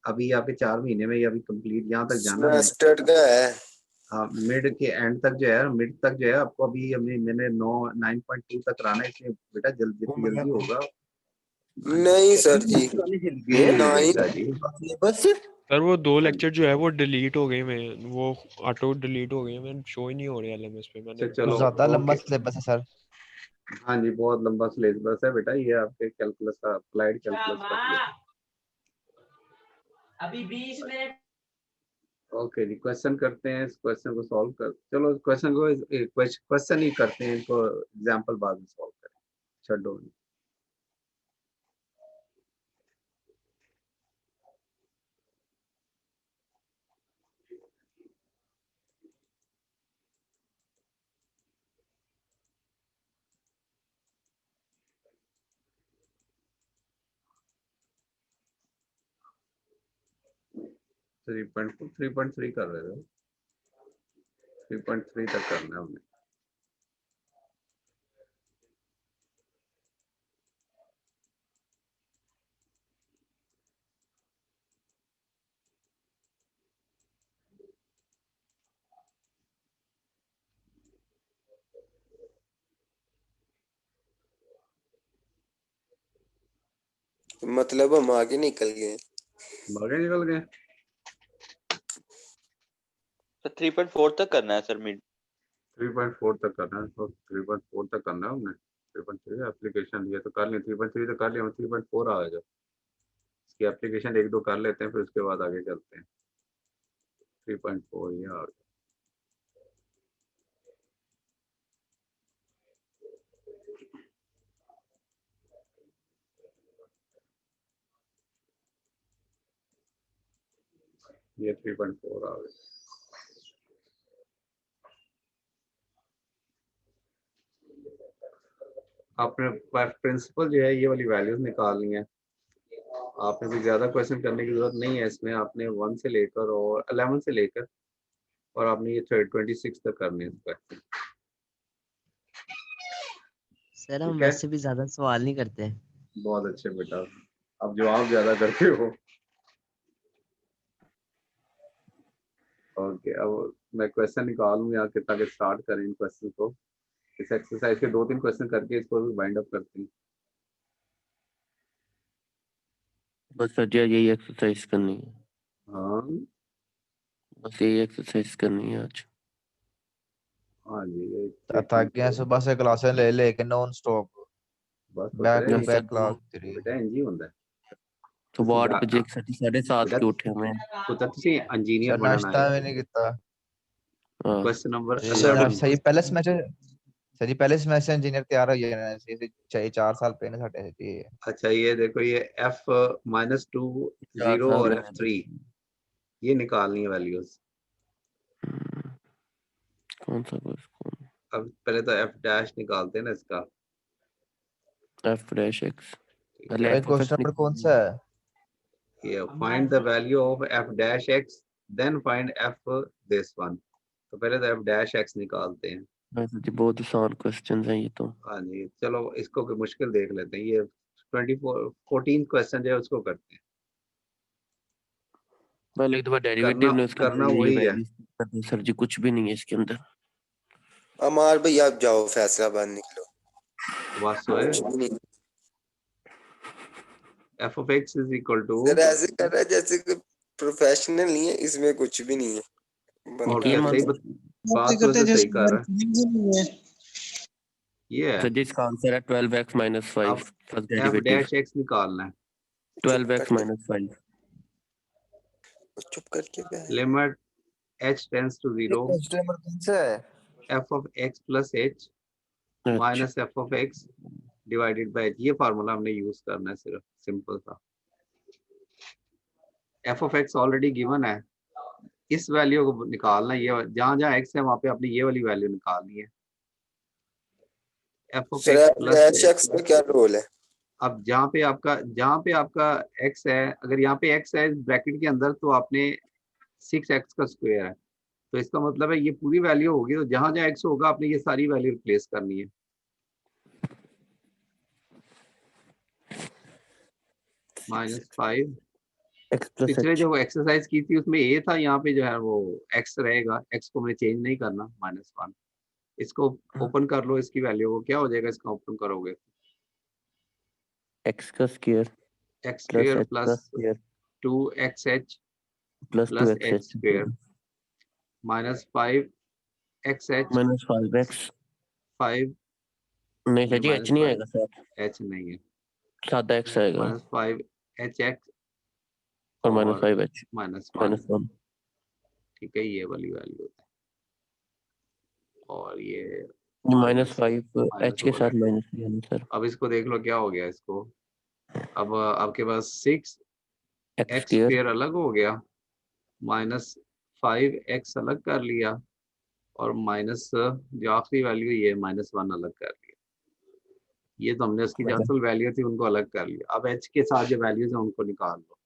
अभी यहाँ पे 4 महीने में ये अभी कंप्लीट यहाँ तक जाना है। सेमेस्टर का है। हाँ, मिड के एंड तक जो है, मिड तक जो है आपको अभी मैंने 9.2 तक कराना है, इसलिए बेटा जल्दी होगा। नहीं सर जी, नहीं बेटा जी, बस सर वो 2 लेक्चर जो है वो डिलीट हो गए, मैं वो ऑटो डिलीट हो गए, मैं शो ही नहीं हो रहे एलएमएस पे। मैंने चलो ज्यादा लंबा ओके। सिलेबस है सर। हाँ जी, बहुत लंबा सिलेबस है बेटा, ये आपके कैलकुलस का, अप्लाइड कैलकुलस का syllabus। अभी 20 मिनट। ओके जी, क्वेश्चन करते हैं, इस क्वेश्चन को सॉल्व कर, चलो क्वेश्चन को क्वेश्चन ही करते हैं, इनको एग्जांपल बाद में सॉल्व करें, छोड़ो। थ्री पॉइंट थ्री कर रहे थे, 3.3 तक करना है हमने। मतलब हम आगे निकल गए। आगे निकल गए। तो 3.4 तक करना है सर मिड। 3.4 तक करना है, तो 3.4 तक करना है हमने। 3.3 एप्लीकेशन ये तो कर लिया, 3.3 तो कर लिया, 3.4 आ जाओ, इसकी एप्लीकेशन 1-2 कर लेते हैं, फिर उसके बाद आगे चलते हैं। 3.4 ये आ गया। ये 3.4 आ गया। आपने प्रिंसिपल जो है ये वाली वैल्यूज निकालनी है। आपने कोई ज्यादा क्वेश्चन करने की जरूरत नहीं है इसमें। आपने 1 से लेकर और 11 से लेकर और आपने ये 26 तक करने हैं। सर हम ठीक है, वैसे भी ज्यादा सवाल नहीं करते। बहुत अच्छे बेटा, अब जवाब ज्यादा करते हो। ओके, अब मैं क्वेश्चन निकालूं या कितना के स्टार्ट करें इन क्वेश्चन को। इस एक्सरसाइज के 2-3 क्वेश्चन करके इसको भी वाइंड अप करते हैं। बस सर जी यही एक्सरसाइज करनी है। हाँ बस यही एक्सरसाइज करनी है आज। हाँ जी, ये थक गया सुबह से क्लासें ले लेके नॉन स्टॉप, बस बैक टू नहीं सर बैक क्लास तेरी। बेटा इंज ही ਹੁੰਦਾ है। सुबह 8 बजे 7:30 के उठे हमें। पुत्र ਤੁਸੀਂ इंजीनियर सर बनना नाश्ता है। भी नहीं किया। क्वेश्चन नंबर सर 11 सही पहले सेमेस्टर, सर जी पहले सेमेस्टर इंजीनियर तैयार हो जाना चाहिए 4 साल पहले साडे जी। अच्छा ये देखो, ये f-2 4 0 साल और में f3 ये निकालनी है वैल्यूज। कौन सा कोर्स कौन अब पहले तो f डैश निकालते हैं ना इसका। f'(x) पहले भाई f(x) क्वेश्चन नंबर कौन सा है? ये find the value of f dash x then find f this one. तो पहले तो f डैश x निकालते हैं। सर जी बहुत आसान क्वेश्चंस हैं ये तो। हाँ जी, चलो इसको कोई मुश्किल देख लेते हैं। ये 14 क्वेश्चन जो है उसको करते हैं। पहले एक दफा डेरिवेटिव ने उसके करना अंदर ये वही है। वैल्यूज करते हैं। सर जी कुछ भी नहीं है इसके अंदर। अमार भाई आप जाओ, फैसलाबाद निकलो। बस कुछ भी नहीं। f of x is equal to sir ऐसे कर रहा है जैसे कि प्रोफेशनल नहीं है, इसमें कुछ भी नहीं है। और बनता क्या है सही बात तो वैसे सही कर रहा है। ये है सर जी इसका आंसर है 12x - 5 अब first f derivative. Dash x निकालना है। 12x - 5 चुप करके बैठ। Limit h tends to 0 question number कौन सा है? f of x plus h minus f of x divided by h। ये फार्मूला हमने यूज करना है, सिर्फ सिंपल सा। f of x already given है, इस वैल्यू को निकालना है। ये जहां जहां x है वहां पे आपने ये वाली वैल्यू निकालनी है। f of x plus x का क्या रोल है? अब जहाँ पे आपका x है, अगर यहाँ पे x है ब्रैकेट के अंदर तो आपने 6x का स्क्वायर है, तो इसका मतलब है ये पूरी वैल्यू होगी। तो जहां जहां x होगा आपने ये सारी वैल्यू रिप्लेस करनी है। -5 पिछले जो एक्सरसाइज की थी उसमें a था, यहाँ पे जो है वो x रहेगा। x को हमने चेंज नहीं करना। -1 इसको ओपन कर लो, इसकी वैल्यू को क्या हो जाएगा इसका ओपन करोगे? x का square x square plus 2xh plus plus 2xh h square minus 5xh minus 5x 5 नहीं सर जी h नहीं आएगा सर। h नहीं है, सादा x आएगा -5hx और -5h -1। ठीक है, ये वाली वैल्यू होता है। और ये -5h के साथ माइनस है सर। अब इसको देख लो क्या हो गया इसको। अब आपके पास 6x स्क्वायर अलग हो गया, -5x अलग कर लिया, और माइनस जो आखिरी वैल्यू ये -1 अलग कर लिया। ये तो हमने उसकी जो असल वैल्यू थी उनको अलग कर लिया। अब h के साथ जो वैल्यूज हैं उनको निकाल लो।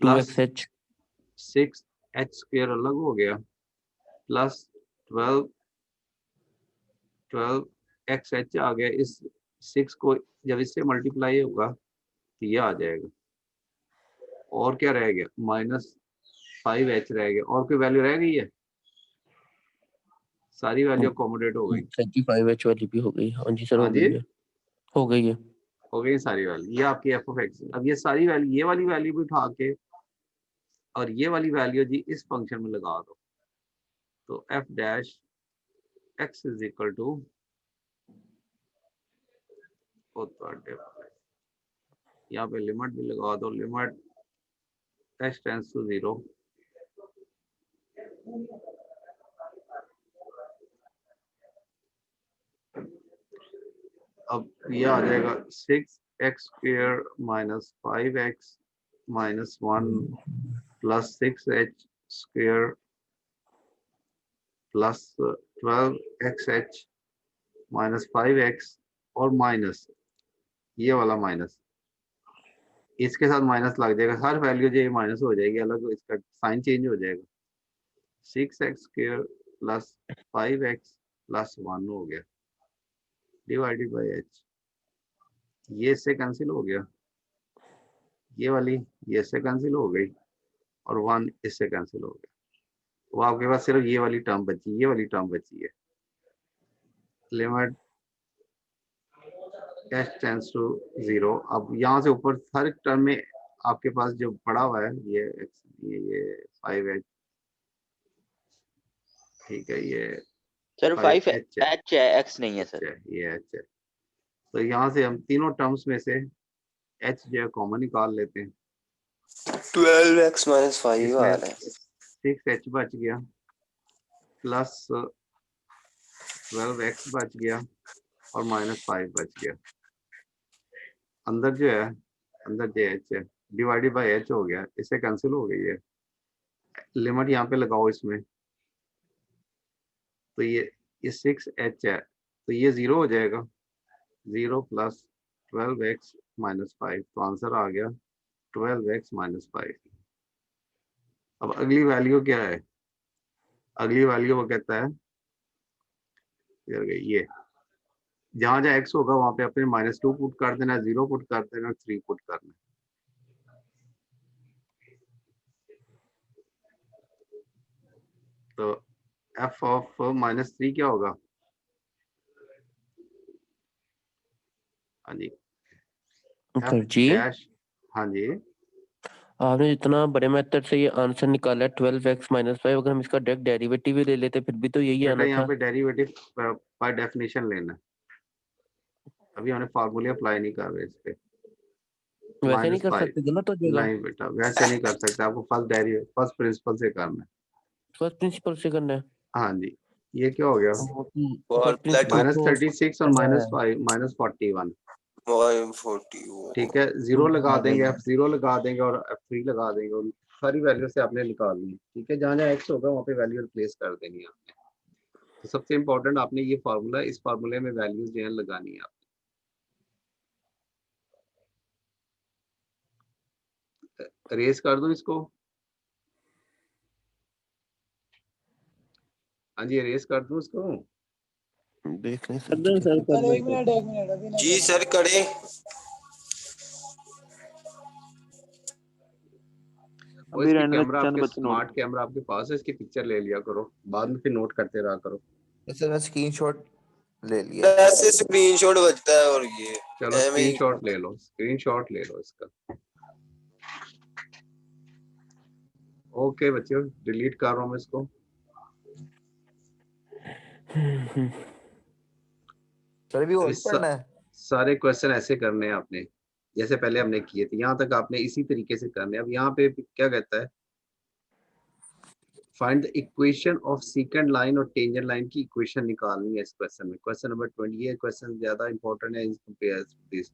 2xh 6h स्क्वायर अलग हो गया प्लस 12xh आ गया। इस 6 को जब इससे मल्टीप्लाई होगा तो ये आ जाएगा। और क्या रह गया? -5h रह गया। और कोई वैल्यू रह गई है? सारी वैल्यू अकोमोडेट हो गई। 5h वाली भी हो गई। हाँ जी सर, हो गई है, हो गई है, हो गई सारी वैल्यू। ये आपकी f of x। अब ये सारी वैल्यू, ये वाली वैल्यू भी उठा के और ये वाली वैल्यू जी इस फंक्शन में लगा दो। तो f dash x is equal to यहाँ पे लिमिट भी लगा दो। लिमिट h टेंड्स टू 0 अब ये आ जाएगा 6x square -5x -1 plus 6h square plus 12xh minus 5x और माइनस ये वाला माइनस, इसके साथ माइनस लग जाएगा, हर वैल्यू जो ये माइनस हो जाएगी अलग, इसका साइन चेंज हो जाएगा। 6x square plus 5x plus 1 हो गया डिवाइडेड बाय h, ये इससे कैंसिल हो गया, ये वाली ये इससे कैंसिल हो गई और 1 इससे कैंसिल हो गया, तो आपके पास सिर्फ ये वाली टर्म बची, ये वाली टर्म बची है। Limit h tends to 0। अब यहाँ से ऊपर हर टर्म में आपके पास जो पड़ा हुआ है ये 5h, ठीक है, ये सर 5 5h h है, x नहीं है सर। ये h है, तो यहाँ से हम तीनों टर्म्स में से h जो है कॉमन निकाल लेते हैं। 12x माइनस 5 आ रहा है, 6h बच गया प्लस 12x बच गया और माइनस 5 बच गया। अंदर जो है अंदर जो h है डिवाइडेड बाय h हो गया, इससे कैंसिल हो गई है। लिमिट यहाँ पे लगाओ इसमें, तो ये 6h है तो ये 0 हो जाएगा, 0 प्लस 12x माइनस 5, तो आंसर आ गया 12x माइनस 5। अब अगली वैल्यू क्या है, अगली वैल्यू वो कहता है ये जहां जहां x होगा वहां पे अपने -2 पुट कर देना, 0 पुट कर देना, 3 पुट करना। तो f ऑफ -3 क्या होगा, हाँ जी सर f जी डैश, हाँ जी आपने जितना बड़े मेथड से ये आंसर निकाला है 12x माइनस 5, अगर हम इसका डायरेक्ट डेरिवेटिव भी ले लेते फिर भी तो यही आना यहाँ था। पे डेरिवेटिव बाय डेफिनेशन लेना, अभी हमने फार्मूले अप्लाई नहीं कर रहे इस पे। वैसे नहीं कर सकते, गलत हो जाएगा। नहीं बेटा वैसे नहीं कर सकते, आपको फर्स्ट प्रिंसिपल से करना है। फर्स्ट प्रिंसिपल से करना है। हाँ जी, ये क्या हो गया, -36 और -41, ठीक है, 0 लगा देंगे, f0 लगा देंगे और f3 लगा देंगे, उन सारी वैल्यू से आपने निकालनी है, ठीक है, जहाँ जहाँ x होगा वहाँ पे वैल्यू रिप्लेस कर देनी है आपने। तो सबसे इम्पोर्टेंट आपने ये फार्मूला, इस फार्मूले में वैल्यूज जो है लगानी है आपने। रेस कर दूं इसको, हाँ जी रेस कर दूं इसको, देख लें सर एक मिनट अभी जी सर करे। और इसकी कैमरा आपके स्मार्ट कैमरा आपके पास है, इसकी पिक्चर ले लिया करो, बाद में फिर नोट करते रहा करो। सर स्क्रीनशॉट ले लिया, ऐसे स्क्रीनशॉट बचता है और ये चलो स्क्रीनशॉट ले लो, स्क्रीनशॉट ले लो इसका। ओके बच्चों डिलीट कर रहा हूँ मैं इसको। सर भी और पढ़ना है, सारे क्वेश्चन ऐसे करने हैं आपने जैसे पहले हमने किए थे, यहाँ तक आपने इसी तरीके से करने हैं। अब यहाँ पे क्या कहता है, find the equation of second line और टेंजेंट लाइन की इक्वेशन निकालनी है इस क्वेश्चन में। क्वेश्चन नंबर 20 ये क्वेश्चन ज्यादा इंपॉर्टेंट है दिस।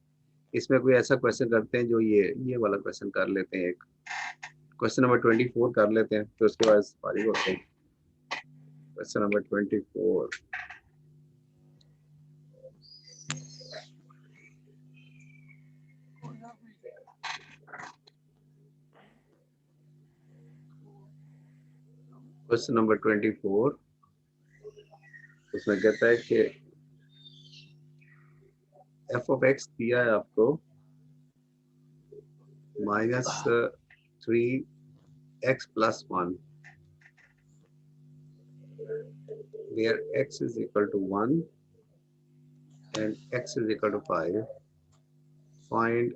इसमें कोई ऐसा क्वेश्चन करते हैं जो ये वाला क्वेश्चन कर लेते हैं, एक क्वेश्चन नंबर 24 कर लेते हैं, तो उसके बाद फारिग होते हैं। क्वेश्चन नंबर 24, क्वेश्चन नंबर 24 उसमें कहता है कि f ऑफ x दिया है आपको -3x + 1 where x is equal to 1 and x is equal to 5. Find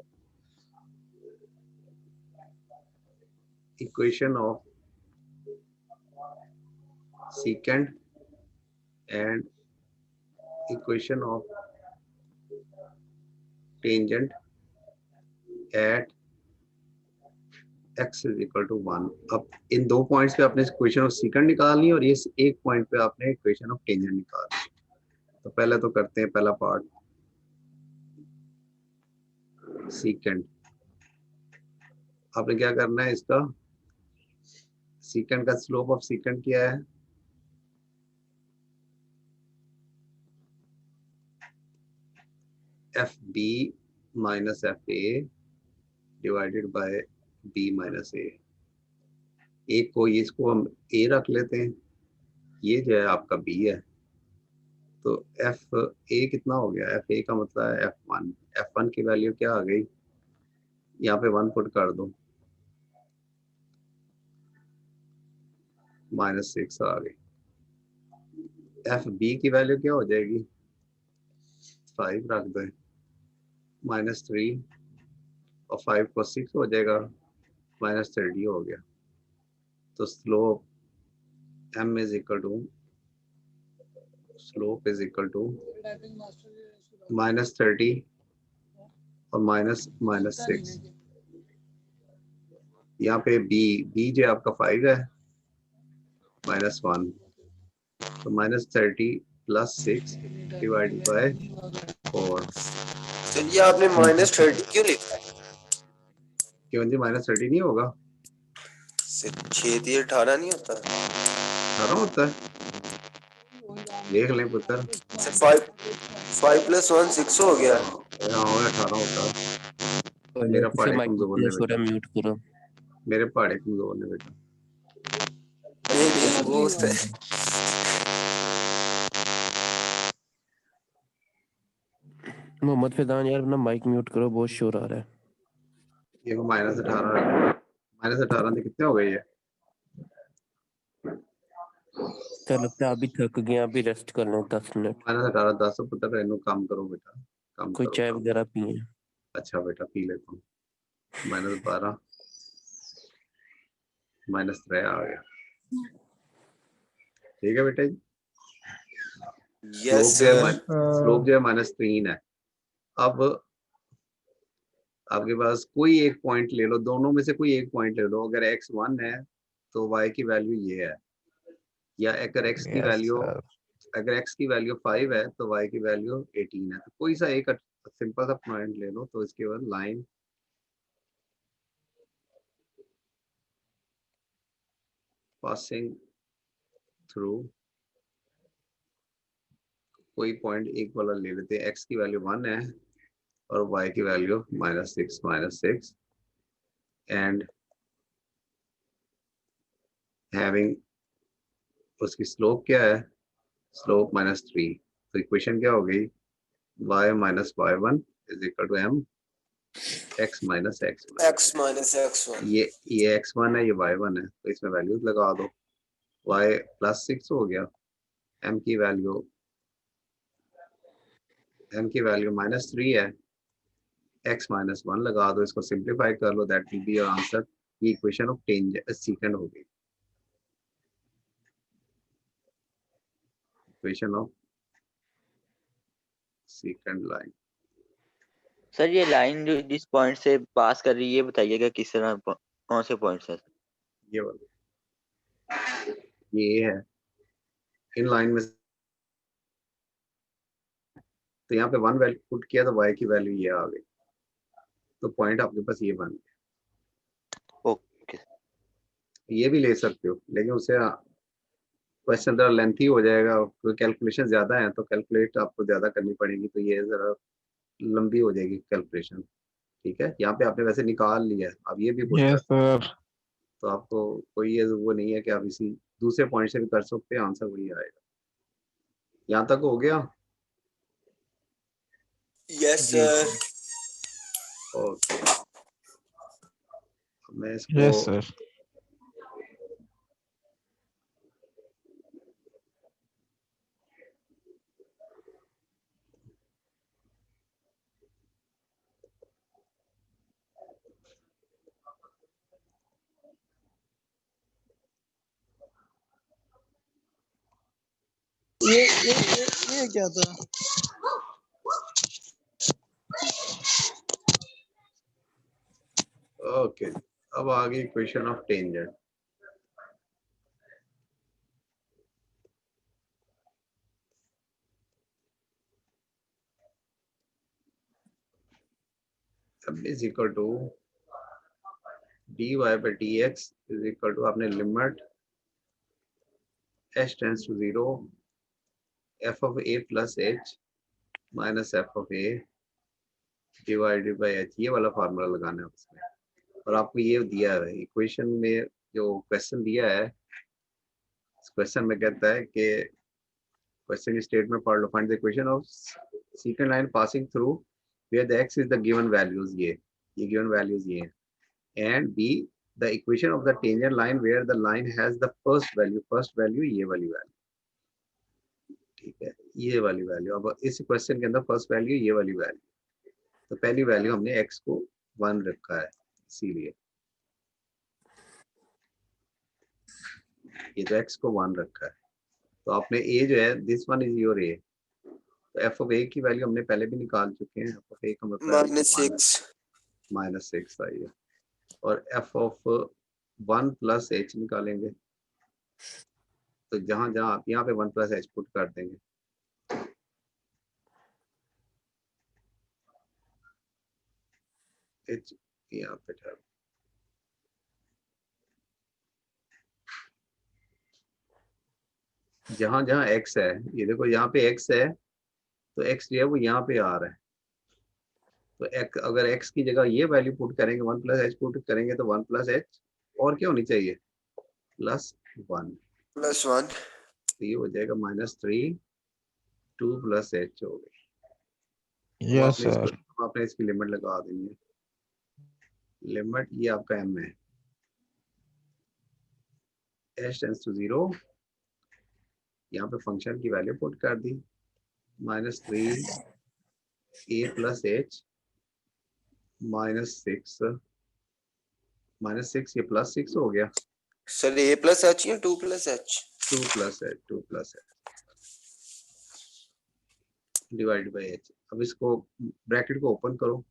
equation of secant and equation of tangent at x is equal to 1. अब इन दो पॉइंट्स पे आपने इक्वेशन ऑफ सेकंड निकालनी है और ये एक पॉइंट पे आपने इक्वेशन ऑफ टेंजेंट निकालनी है। तो पहले तो करते हैं पहला पार्ट, सेकंड। आपने क्या करना है, इसका सीकेंड का स्लोप ऑफ सीकेंड क्या है? F B minus F A divided by B minus A. एक को इसको हम ए रख लेते हैं, ये जो है आपका बी है, तो एफ ए कितना हो गया? एफ ए का मतलब है F1। F1 की वैल्यू क्या आ गई? यहाँ पे 1 पुट कर दो, -6 आ गई। एफ बी की वैल्यू क्या हो जाएगी? 5 रख दो, -3 और 5 को 6 हो जाएगा, -30 हो गया। तो slope m is equal to -30 और -6। यहाँ पे बी जो आपका 5 है, -1, तो -30 + 6 डिवाइडेड बाय 4। तो ये आपने -30 क्यों लिखा है? क्यों जी -30 नहीं होगा? 6 18 नहीं होता? 18 होता है, देख लें पुत्र। 5 + 1 6 हो गया। हाँ 18 होता है। मेरा से पहाड़े माइक कमजोर ने हो रहा बेटा, है, म्यूट करो। मेरे पहाड़े कमजोर ने बेटा। वो मोहम्मद फैजान यार अपना माइक म्यूट करो, बहुत शोर आ रहा है। ये -18 से कितने हो गए ये? सर लगता है अभी थक गए, अभी रेस्ट कर लें 10 मिनट। -18 10 पुत्र इन्हों काम करो बेटा, काम कोई करो, चाय काम वगैरह करो। पिए। अच्छा बेटा पी लेता हूँ। -12 -3 आ गया। ठीक है बेटा जी। यस स्लोप जो है -3 है। अब आपके पास कोई एक पॉइंट ले लो, दोनों में से कोई एक पॉइंट ले लो। अगर x 1 है तो y की वैल्यू ये है, या अगर x की वैल्यू 5 है तो y की वैल्यू 18 है। तो कोई सा एक सिंपल सा पॉइंट ले लो, तो इसके बाद लाइन पासिंग थ्रू कोई पॉइंट एक वाला ले लेते हैं। x की वैल्यू 1 है और y की वैल्यू -6 एंड हैविंग, उसकी स्लोप क्या है? स्लोप -3। तो इक्वेशन क्या हो गई? y - y1 is equal to m x - x1। x-x1। ये x1 है, ये y1 है, तो इसमें वैल्यूज लगा दो। y +6 हो गया, m की वैल्यू -3 है, x - 1 लगा दो, इसको सिंप्लीफाई कर लो, that will be your answer. ये इक्वेशन ऑफ सीकेंड हो गई, equation of secant line. Sir ये लाइन जो जिस पॉइंट से पास कर रही है, ये बताइएगा किस तरह कौन से पॉइंट से? ये वाला ये है इन लाइन में, तो यहाँ पे 1 वैल्यू पुट किया तो y की वैल्यू ये आ गई, तो पॉइंट आपके पास ये बन गया। ओके, ये भी ले सकते हो, लेकिन उससे क्वेश्चन जरा लेंथी हो जाएगा, क्योंकि कैलकुलेशन ज्यादा है, तो कैलकुलेट आपको ज्यादा करनी पड़ेगी, तो ये जरा लंबी हो जाएगी कैलकुलेशन। ठीक है, यहाँ पे आपने वैसे निकाल लिया है, अब ये भी पुट यस कर, सर। तो आपको कोई ये वो नहीं है कि आप इसी दूसरे पॉइंट से भी कर सकते हैं, आंसर वही आएगा। यहाँ तक हो गया? Yes sir. ओके, मैं इसको यस सर। ये क्या था? ओके, अब आ गई equation of tangent. Is equal to dy by dx is equal to आपने limit h tends to 0 f of a plus h minus f of a divided by h, ये वाला फार्मूला लगाना है उसमें। और आपको ये दिया है इक्वेशन में, जो क्वेश्चन दिया है इस क्वेश्चन में कहता है कि क्वेश्चन स्टेटमेंट पढ़ लो, find the equation of second line passing through where the x is the given values, ये गिवन वैल्यूज ये हैं, and b the equation of the tangent line where the line has the first value ये वाली वैल्यू, ठीक है, ये वाली वैल्यू। अब इस क्वेश्चन के अंदर फर्स्ट वैल्यू ये वाली वैल्यू, तो पहली वैल्यू हमने x को 1 रखा है, इसीलिए ये तो x को 1 रखा है। तो आपने a जो है this one is your a, तो f ऑफ a की वैल्यू हमने पहले भी निकाल चुके हैं, f ऑफ a का मतलब -6 आई है, और f ऑफ 1 प्लस h निकालेंगे, तो जहां जहां आप यहाँ पे 1 प्लस h पुट कर देंगे, h यहाँ पे था, जहां जहां x है, ये देखो यहाँ पे x है, तो x जो है वो यहाँ पे आ रहा है, तो x, अगर x की जगह ये वैल्यू पुट करेंगे 1 प्लस h पुट करेंगे, तो 1 प्लस h और क्या होनी चाहिए +1, तो ये हो जाएगा -3 2 प्लस h हो गई। Yes sir. आपने इसकी लिमिट लगा देनी है, लिमिट ये आपका m है, h टेंड्स टू 0, यहाँ पे फंक्शन की वैल्यू पुट कर दी, -3 a प्लस h -6 ये +6 हो गया सर a प्लस h या 2 plus h? 2 plus h divide by h। अब इसको ब्रैकेट को ओपन करो,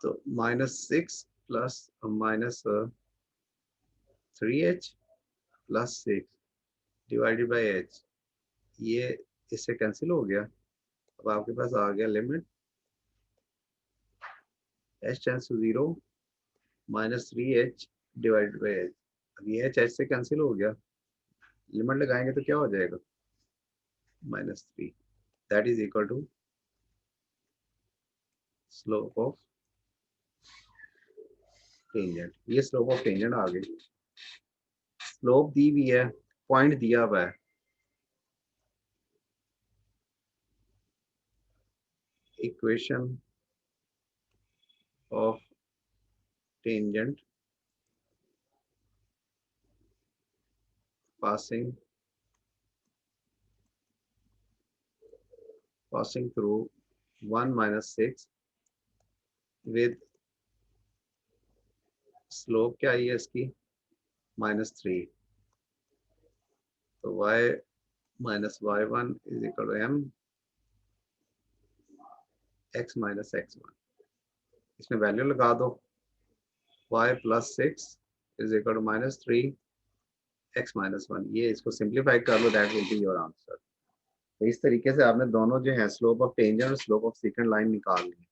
तो -6 plus -3h plus 6 divided by h, ये इससे कैंसिल हो गया। अब आपके पास आ गया limit h tends to 0 -3h divided by h। अब ये h से कैंसिल हो गया, लिमिट लगाएंगे तो क्या हो जाएगा -3, that is equal to slope of tangent. ये स्लोप ऑफ टेंजेंट आ गई, स्लोप दी हुई है, पॉइंट दिया हुआ है, equation of tangent passing through 1 minus 6 with slope क्या है इसकी -3, तो y minus y1 is equal to m x minus x1, इसमें वैल्यू लगा दो, y plus 6 is equal to -3 x minus 1, ये इसको सिंप्लीफाई कर लो, that will be your answer. तो इस तरीके से आपने दोनों जो है स्लोप ऑफ टेंजेंट और स्लोप ऑफ सेकंड लाइन निकाल ली,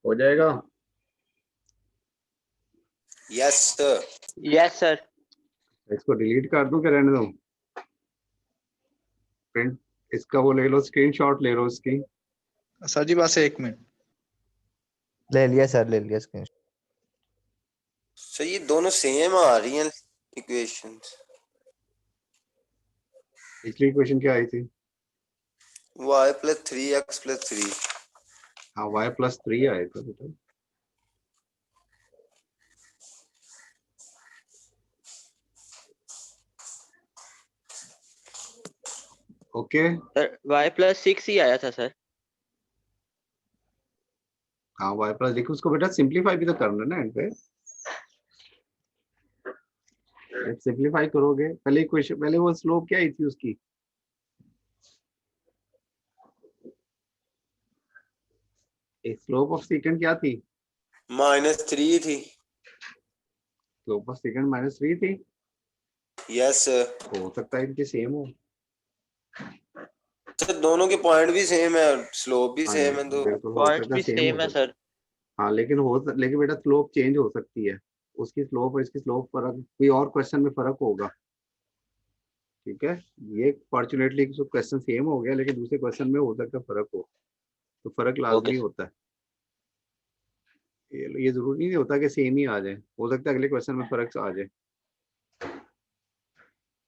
हो जाएगा। Yes sir. Yes sir. इसको डिलीट कर दूं कि रहने दूं? प्रिंट इसका वो ले लो, स्क्रीनशॉट ले लो इसकी। सर जी बस 1 मिनट। ले लिया सर, ले लिया स्क्रीनशॉट। सर ये दोनों सेम आ रही हैं इक्वेशंस। पिछली इक्वेशन क्या आई थी? y + 3x + 3। हाँ y + 3 आए थे बेटा। ओके सर y + 6 ही आया था सर। हाँ y प्लस, देखो उसको बेटा सिंप्लीफाई भी तो करना ना एंड पे। सिंप्लीफाई करोगे, पहले इक्वेशन, पहले वो स्लोप क्या आई थी उसकी? एक स्लोप ऑफ सेकंड क्या थी? -3 थी। स्लोप ऑफ सेकंड -3 थी। Yes sir. हो सकता है इनके सेम हो। सर दोनों के पॉइंट भी सेम है और स्लोप भी हाँ सेम जी, है, तो बिल्कुल हो पॉइंट्स सकता है, भी सेम हो सेम है सकता है। सर। हाँ लेकिन बेटा स्लोप चेंज हो सकती है, उसकी स्लोप और इसकी स्लोप फर्क कोई और क्वेश्चन में फर्क होगा, ठीक है। ये फॉर्चुनेटली क्वेश्चन सेम हो गया, लेकिन दूसरे क्वेश्चन में हो सकता है फर्क हो, तो फर्क ओके लाजमी होता है। ये जरूरी नहीं होता कि सेम ही आ जाए, हो सकता है अगले क्वेश्चन में फर्क आ जाए।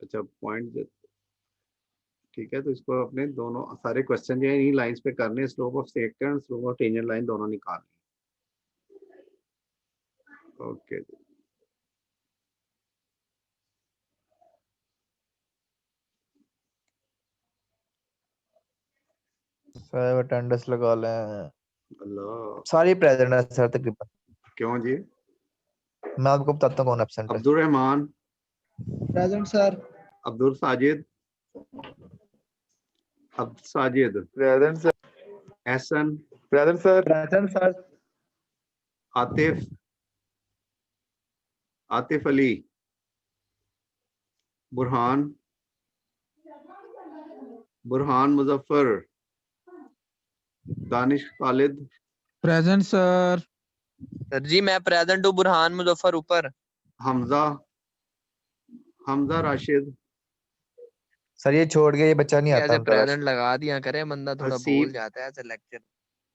अच्छा पॉइंट, ठीक है, तो इसको अपने दोनों सारे क्वेश्चन जो है इन्हीं लाइंस पे करने, slope of second, slope of tangent line दोनों निकालनी। ओके सर अटेंडेंस लगा लें, अल्लाह, सारी प्रेजेंट है सर तकरीबन। क्यों जी? मैं आपको बताता हूँ कौन एब्सेंट है। Abdul Rahman, present sir. Abdul Sajid, Abdul Sajid, present sir. Ehsan, present sir. Present sir. Atif, Atif Ali, Burhan, Burhan Muzaffar, Danish Khalid, present sir. Sir जी मैं प्रेजेंट हूँ, बुरहान मुजफ्फर ऊपर। हमजा, हमजा राशिद, सर ये छोड़ के ये बच्चा नहीं आता ऐसे उनका प्रेजेंट लगा दिया करे, बंदा थोड़ा भूल हसीब, जाता है ऐसे लेक्चर।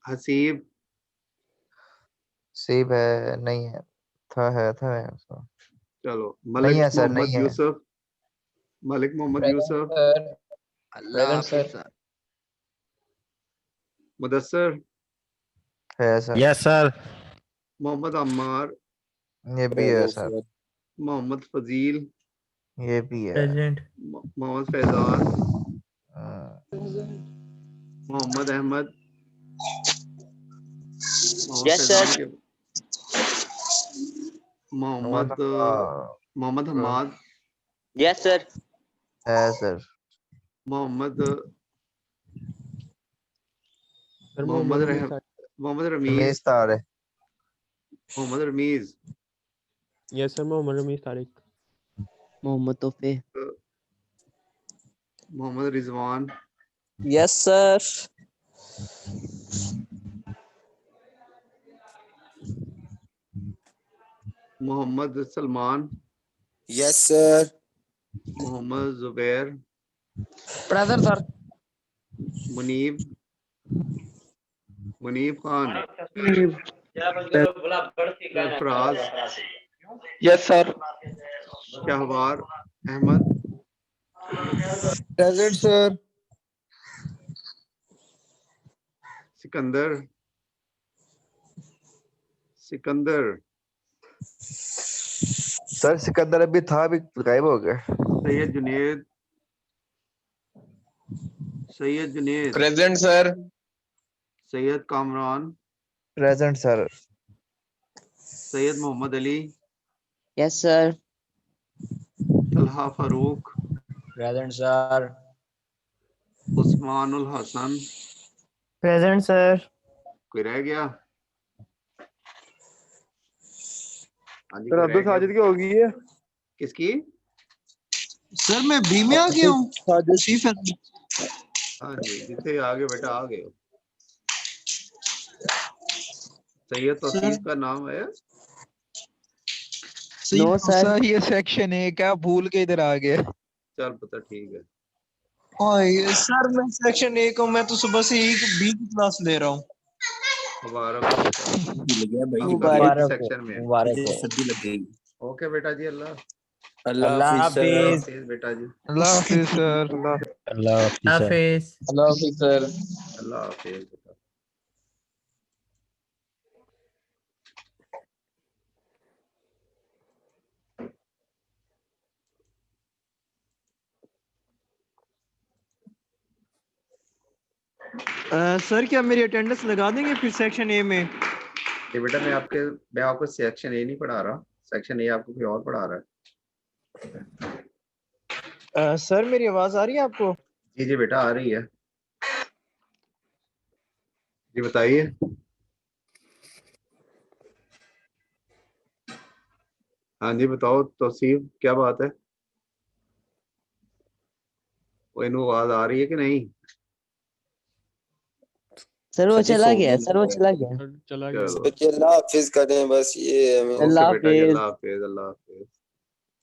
हसीब, सेब है नहीं है, है उसका। चलो नहीं मलिक है सर, मोहम्मद नहीं है। Yusuf, Malik Mohammed present Yusuf, sir. Allah present Hafiz sir. Sir. Mudassar, है sir. Yes sir. Mohammed Ammar, ये भी है सर। मोहम्मद फजील, ये भी है। प्रेजेंट। मोहम्मद फैजान, हाँ, मोहम्मद अहमद, मोहम्मद यस सर। फैजान के मोहम्मद मोहम्मद हमाद, यस सर। है सर। मोहम्मद सर मोहम्मद मोहम्मद रमीज। मोहम्मद रमेश रमीज, तारे। Mohammed Ramiz, yes sir Mohammed Ramiz Tariq. मोहम्मद तोफे। Mohammed Rizwan, yes sir. Mohammed Salman, yes sir. Mohammed Zubair, present sir. Muneeb, Muneeb Khan, Sarfaraz, yes sir. Shahwar Ahmed, present sir. Sikandar, Sikandar, sir Sikandar अभी था, अभी गायब हो गया। Syed Junaid, Syed Junaid, present sir. Syed Kamran, present sir. Syed Mohammed Ali, yes sir. Talha Farooq, present sir. Usmanul Hasan, present sir. कोई रह गया? हाँ जी, सर कोई रह अब्दुल गया? साजिद की होगी है। किसकी? सर मैं बी में आ गया हूँ। सी फैन। हाँ जी, जितने आ गए बेटा आ गए हो। सैयद सर तौसीफ का नाम है? No sir. सर ये सेक्शन 1 है, भूल के इधर आ गए। चल पता, ठीक है। ओए सर मैं सेक्शन 1 हूँ, मैं तो सुबह से ही बी की क्लास ले रहा हूँ। मुबारक हो बेटा, लग गया भाई, अब बढ़िया। कभी मुबारक हो, सेक्शन में है। मुबारक मुझे हो। सर्दी लग गई। ओके बेटा जी, अल्लाह अल्लाह अल्लाह हाफिज सर। अल्लाह हाफिज। हाफिज बेटा जी, अल्लाह हाफिज सर। अल्लाह। अल्लाह हाफिज सर। हाफिज। अल्लाह हाफिज सर। अल्लाह हाफिज बेटा। सर क्या मेरी अटेंडेंस लगा देंगे फिर सेक्शन ए में? ये बेटा मैं आपको सेक्शन ए नहीं पढ़ा रहा, सेक्शन ए आपको कोई और पढ़ा रहा है। सर मेरी आवाज आ रही है आपको? जी जी बेटा आ रही है, जी बताइए। हाँ जी बताओ तौसीफ, क्या बात है? वो इन आवाज आ रही है कि नहीं? सर वो सभी चला सो गया, गए सर वो लगता है। चला गया। चला गया चलो बच्चे अल्लाह हाफिज करें बस ये हमें ओके अल्लाह बेटा जी, हाफिज। अल्लाह हाफिज, अल्लाह हाफिज।